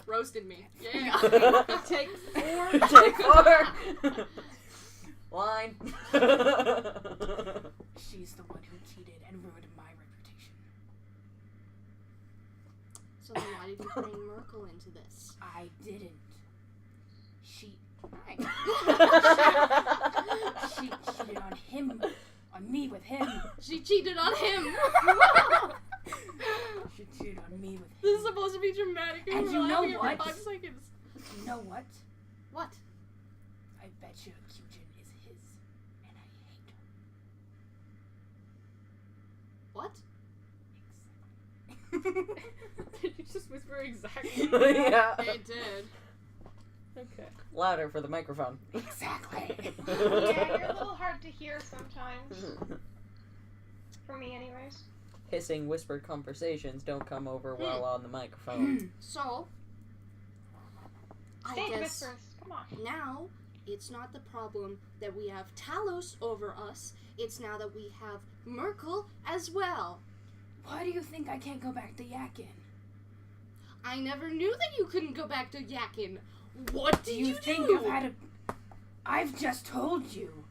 F: Roasted me. Yeah.
A: Take 4.
C: Take 4. Line.
B: she's the one who cheated and ruined my reputation.
F: So then why did you bring Merkel into this?
B: I didn't. She. She cheated on him. On me with him.
F: She cheated on him.
B: She cheated on me with him.
F: This is supposed to be dramatic.
B: And
F: we're
B: you know
F: laughing every
B: what?
F: 5 seconds.
B: You know what?
F: What?
B: I bet you Kyujin is his. And I hate her.
F: What?
A: Did you just whisper exactly?
C: Yeah.
F: It did.
A: Okay.
C: Louder for the microphone.
B: Exactly.
E: Yeah, you're a little hard to hear sometimes. For me, anyways.
C: Hissing, whispered conversations don't come over well on the microphone.
F: So, I
E: Stage
F: guess
E: whispers. Come on.
F: now it's not the problem that we have Talos over us. It's now that we have Merkel as well.
B: Why do you think I can't go back to Yakin?
F: I never knew that you couldn't go back to Yakin. What
B: Do
F: did
B: you think
F: do?
B: I've had a... I've just told you.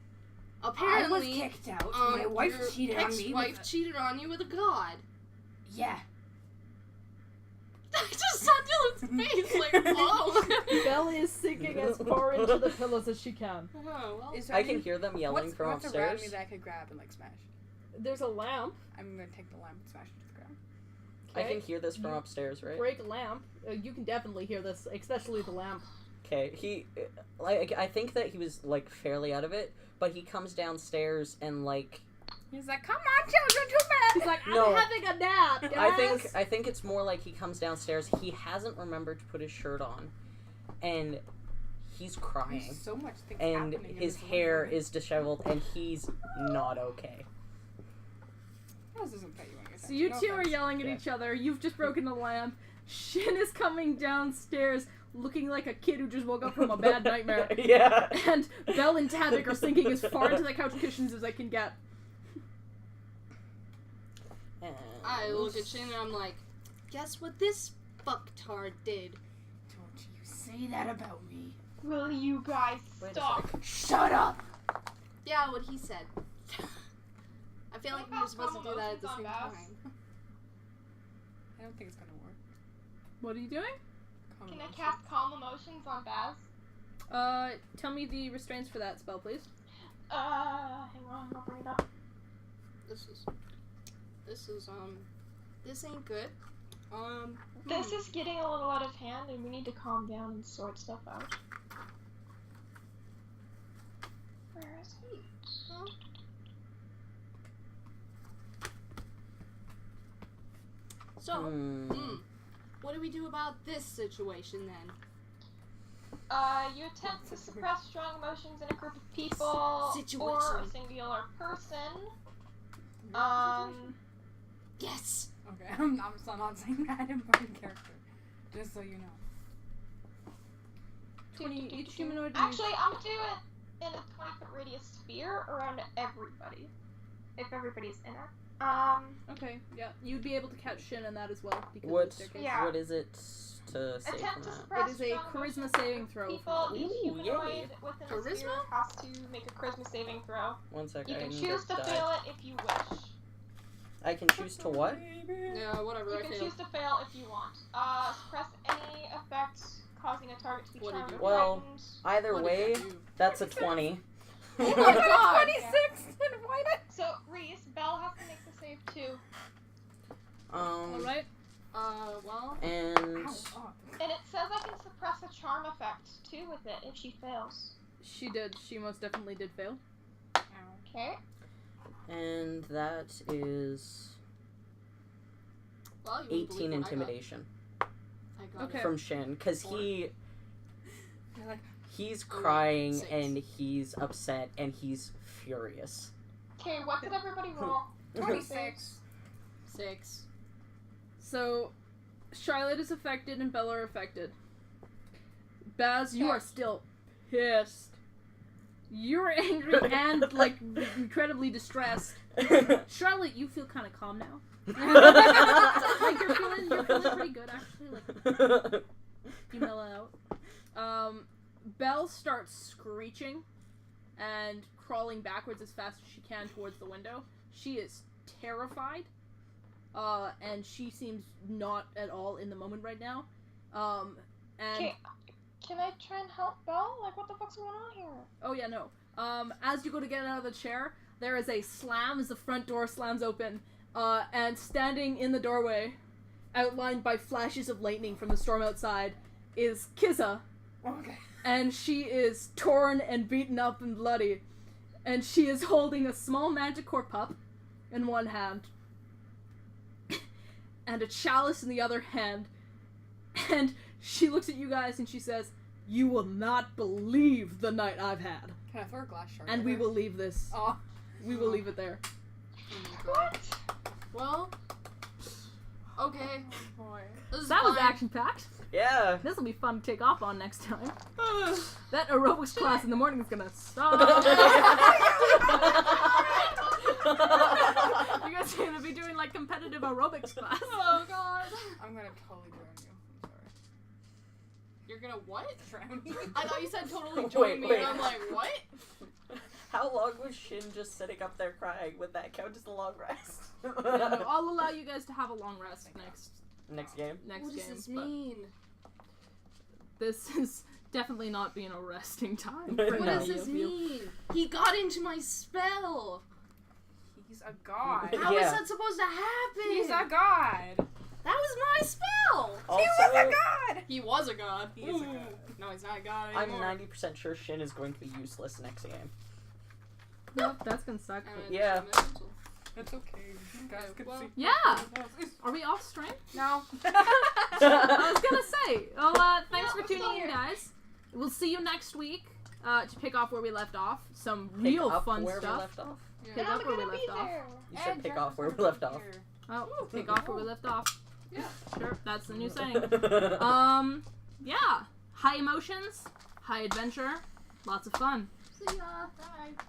F: Apparently,
B: I was kicked out. My wife
F: your
B: cheated on me.
F: ex-wife cheated on you with a god.
B: Yeah.
F: I just saw Dylan's face like, oh.
A: Belle is sinking as far into the pillows as she can.
F: Oh, well.
B: Is there
C: I
B: any-
C: can hear them yelling
B: what's,
C: from
B: what's around
C: upstairs.
B: me that I could grab and like smash?
A: There's a lamp.
B: I'm gonna take the lamp and smash it to the ground.
C: I
A: Okay.
C: can hear this from
A: You
C: upstairs, right?
A: Break a lamp. You can definitely hear this, especially the lamp.
C: Okay, he, like, I think that he was, like, fairly out of it, but he comes downstairs and, like...
B: He's like, "Come on, children, too bad."
A: He's like, I'm
C: No.
A: having a nap, guys.
C: I think it's more like he comes downstairs, he hasn't remembered to put his shirt on, and he's crying.
B: There's so much things
C: And
B: happening in
C: his
B: this
C: hair
B: room.
C: is disheveled, and he's not okay.
B: This doesn't pay you any
A: So you
B: attention.
A: two
B: No
A: are
B: offense.
A: yelling at
C: Yeah.
A: each other. You've just broken the lamp. Shyn is coming downstairs looking like a kid who just woke up from a bad nightmare.
C: Yeah.
A: And Belle and Tavik are sinking as far into the couch cushions as I can get.
F: I look at Shyn and I'm like, guess what this fucktard did?
B: Don't you say that about me.
E: Will you guys
C: Wait a
E: stop?
B: Shut up.
F: Yeah, what he said. I feel like we were
E: What
F: supposed to
E: about
F: do that at the
E: promotions
F: same
E: on Bass?
F: time.
B: I don't think it's gonna work.
A: What are you doing?
E: Can I cast Calm Emotions on Baz?
A: Tell me the restraints for that spell, please.
E: Hang on, I'll bring it up.
F: This ain't good.
E: This is getting a little out of hand, and we need to calm down and sort stuff out. Where is it?
F: So, what do we do about this situation then?
E: You attempt to suppress strong emotions in a group of people or a
F: Situation.
E: singular person.
F: Yes!
B: Okay, I'm still not saying that in fucking character. Just so you know.
A: 20 each humanoid.
E: Actually, I'm gonna do it in a 20-foot radius sphere around everybody. If everybody's in it.
A: Okay, yeah. You'd be able to catch Shyn in that as well because
C: What?
A: of the staircase.
E: Yeah.
C: What is it to save
E: Attempt
C: from
E: to
C: that?
E: suppress
A: It is a
E: strong
A: charisma
E: emotions
A: saving
E: in
A: throw
E: People,
A: from
E: each
C: Ooh,
E: humanoid
C: yay.
E: within
F: Charisma?
E: the sphere has to make a charisma saving throw.
C: One sec,
E: You
C: I
E: can
C: need
E: choose to
C: die.
E: fail it if you wish.
C: I can choose to what?
F: Yeah, whatever,
E: You
F: I
E: can
F: failed.
E: choose to fail if you want. Suppress any effect causing a target to be
F: What did
E: charmed
F: you-
E: or
C: Well,
E: frightened.
C: Either
F: What
C: way,
F: did you do?
C: that's a 20.
F: Oh my god!
A: 26! And why not?
E: So, Reese, Belle has to make the save too.
A: Alright.
F: Well,
C: And
B: Ow, oh.
E: And it says I can suppress cast a charm effect too with it if she fails.
A: She did. She most definitely did fail.
E: Okay.
C: And that is
F: Well, you wouldn't
C: 18
F: believe what I got.
C: intimidation
F: I got
A: Okay.
F: it.
C: from Shyn, because
B: You're like,
C: he's crying
F: 6.
C: and he's upset and he's furious.
E: Okay, what did everybody roll?
B: 26.
F: 6.
A: So, Charlotte is affected and Bella are affected. Baz, you are still pissed. You're angry and, like, incredibly distressed. Charlotte, you feel kind of calm now. Like, you're feeling pretty good, actually. Like, you mellow out. Belle starts screeching and crawling backwards as fast as she can towards the window. She is terrified. And she seems not at all in the moment right now. And
E: Okay, can I try and help Belle? Like, what the fuck's going on here?
A: oh yeah, no. As you go to get out of the chair, there is a slam as the front door slams open. And standing in the doorway, outlined by flashes of lightning from the storm outside, is Ciza.
B: Okay.
A: And she is torn and beaten up and bloody. And she is holding a small manticore pup in one hand. And a chalice in the other hand. And she looks at you guys and she says, "You will not believe the night I've had.
B: Can I throw a glass shard?
A: And
B: at
A: we
B: her?
A: will leave this.
B: Oh.
A: We will leave it there."
E: What?
F: Well, okay.
B: Oh boy.
F: This is
A: That was
F: fine.
A: action-packed.
C: Yeah.
A: This will be fun to take off on next time. That aerobics class in the morning is gonna suck. You guys are gonna be doing like competitive aerobics class.
F: Oh god.
B: I'm gonna totally drown you. I'm sorry.
F: You're gonna what?
B: Drown you?
F: I thought you said totally
C: Wait,
F: join me,
C: wait.
F: and I'm like, what?
C: How long was Shyn just sitting up there crying? Would that count as a long rest?
A: Yeah, no, I'll allow you guys to have a long rest
C: Next game?
A: next
F: What does
A: game.
F: this
A: but
F: mean?
A: this is definitely not being a resting time.
C: What
A: For
F: What
C: No.
F: does
A: any
F: this
A: of you.
F: mean? He got into my spell.
B: He's a god.
F: How is
C: Yeah.
F: that supposed to happen?
B: He's a god.
F: That was my spell.
C: Also,
B: He was a god.
F: He was a god.
B: He is a god.
F: No, he's not a god
C: I'm
F: anymore.
C: 90% sure Shyn is going to be useless next game.
A: Nope, that's gonna suck.
C: Yeah.
B: It's okay. You guys can
F: well-
B: see.
A: Yeah. Are we off stream?
B: No.
A: I was gonna say. Well, thanks
E: No,
A: for
E: we're still
A: tuning in,
E: here.
A: guys. We'll see you next week to pick off where we left off. Some
C: Pick
A: real
C: up
A: fun
C: where
A: stuff.
C: we left off.
A: Pick
E: And
A: up
E: I'm
A: where we
E: gonna be
A: left off.
E: there.
C: You said pick off where we left off.
A: Oh, pick off where we left off.
F: Yeah.
A: Sure, that's the new saying. Yeah. High emotions, high adventure, lots of fun.
F: See ya. Bye.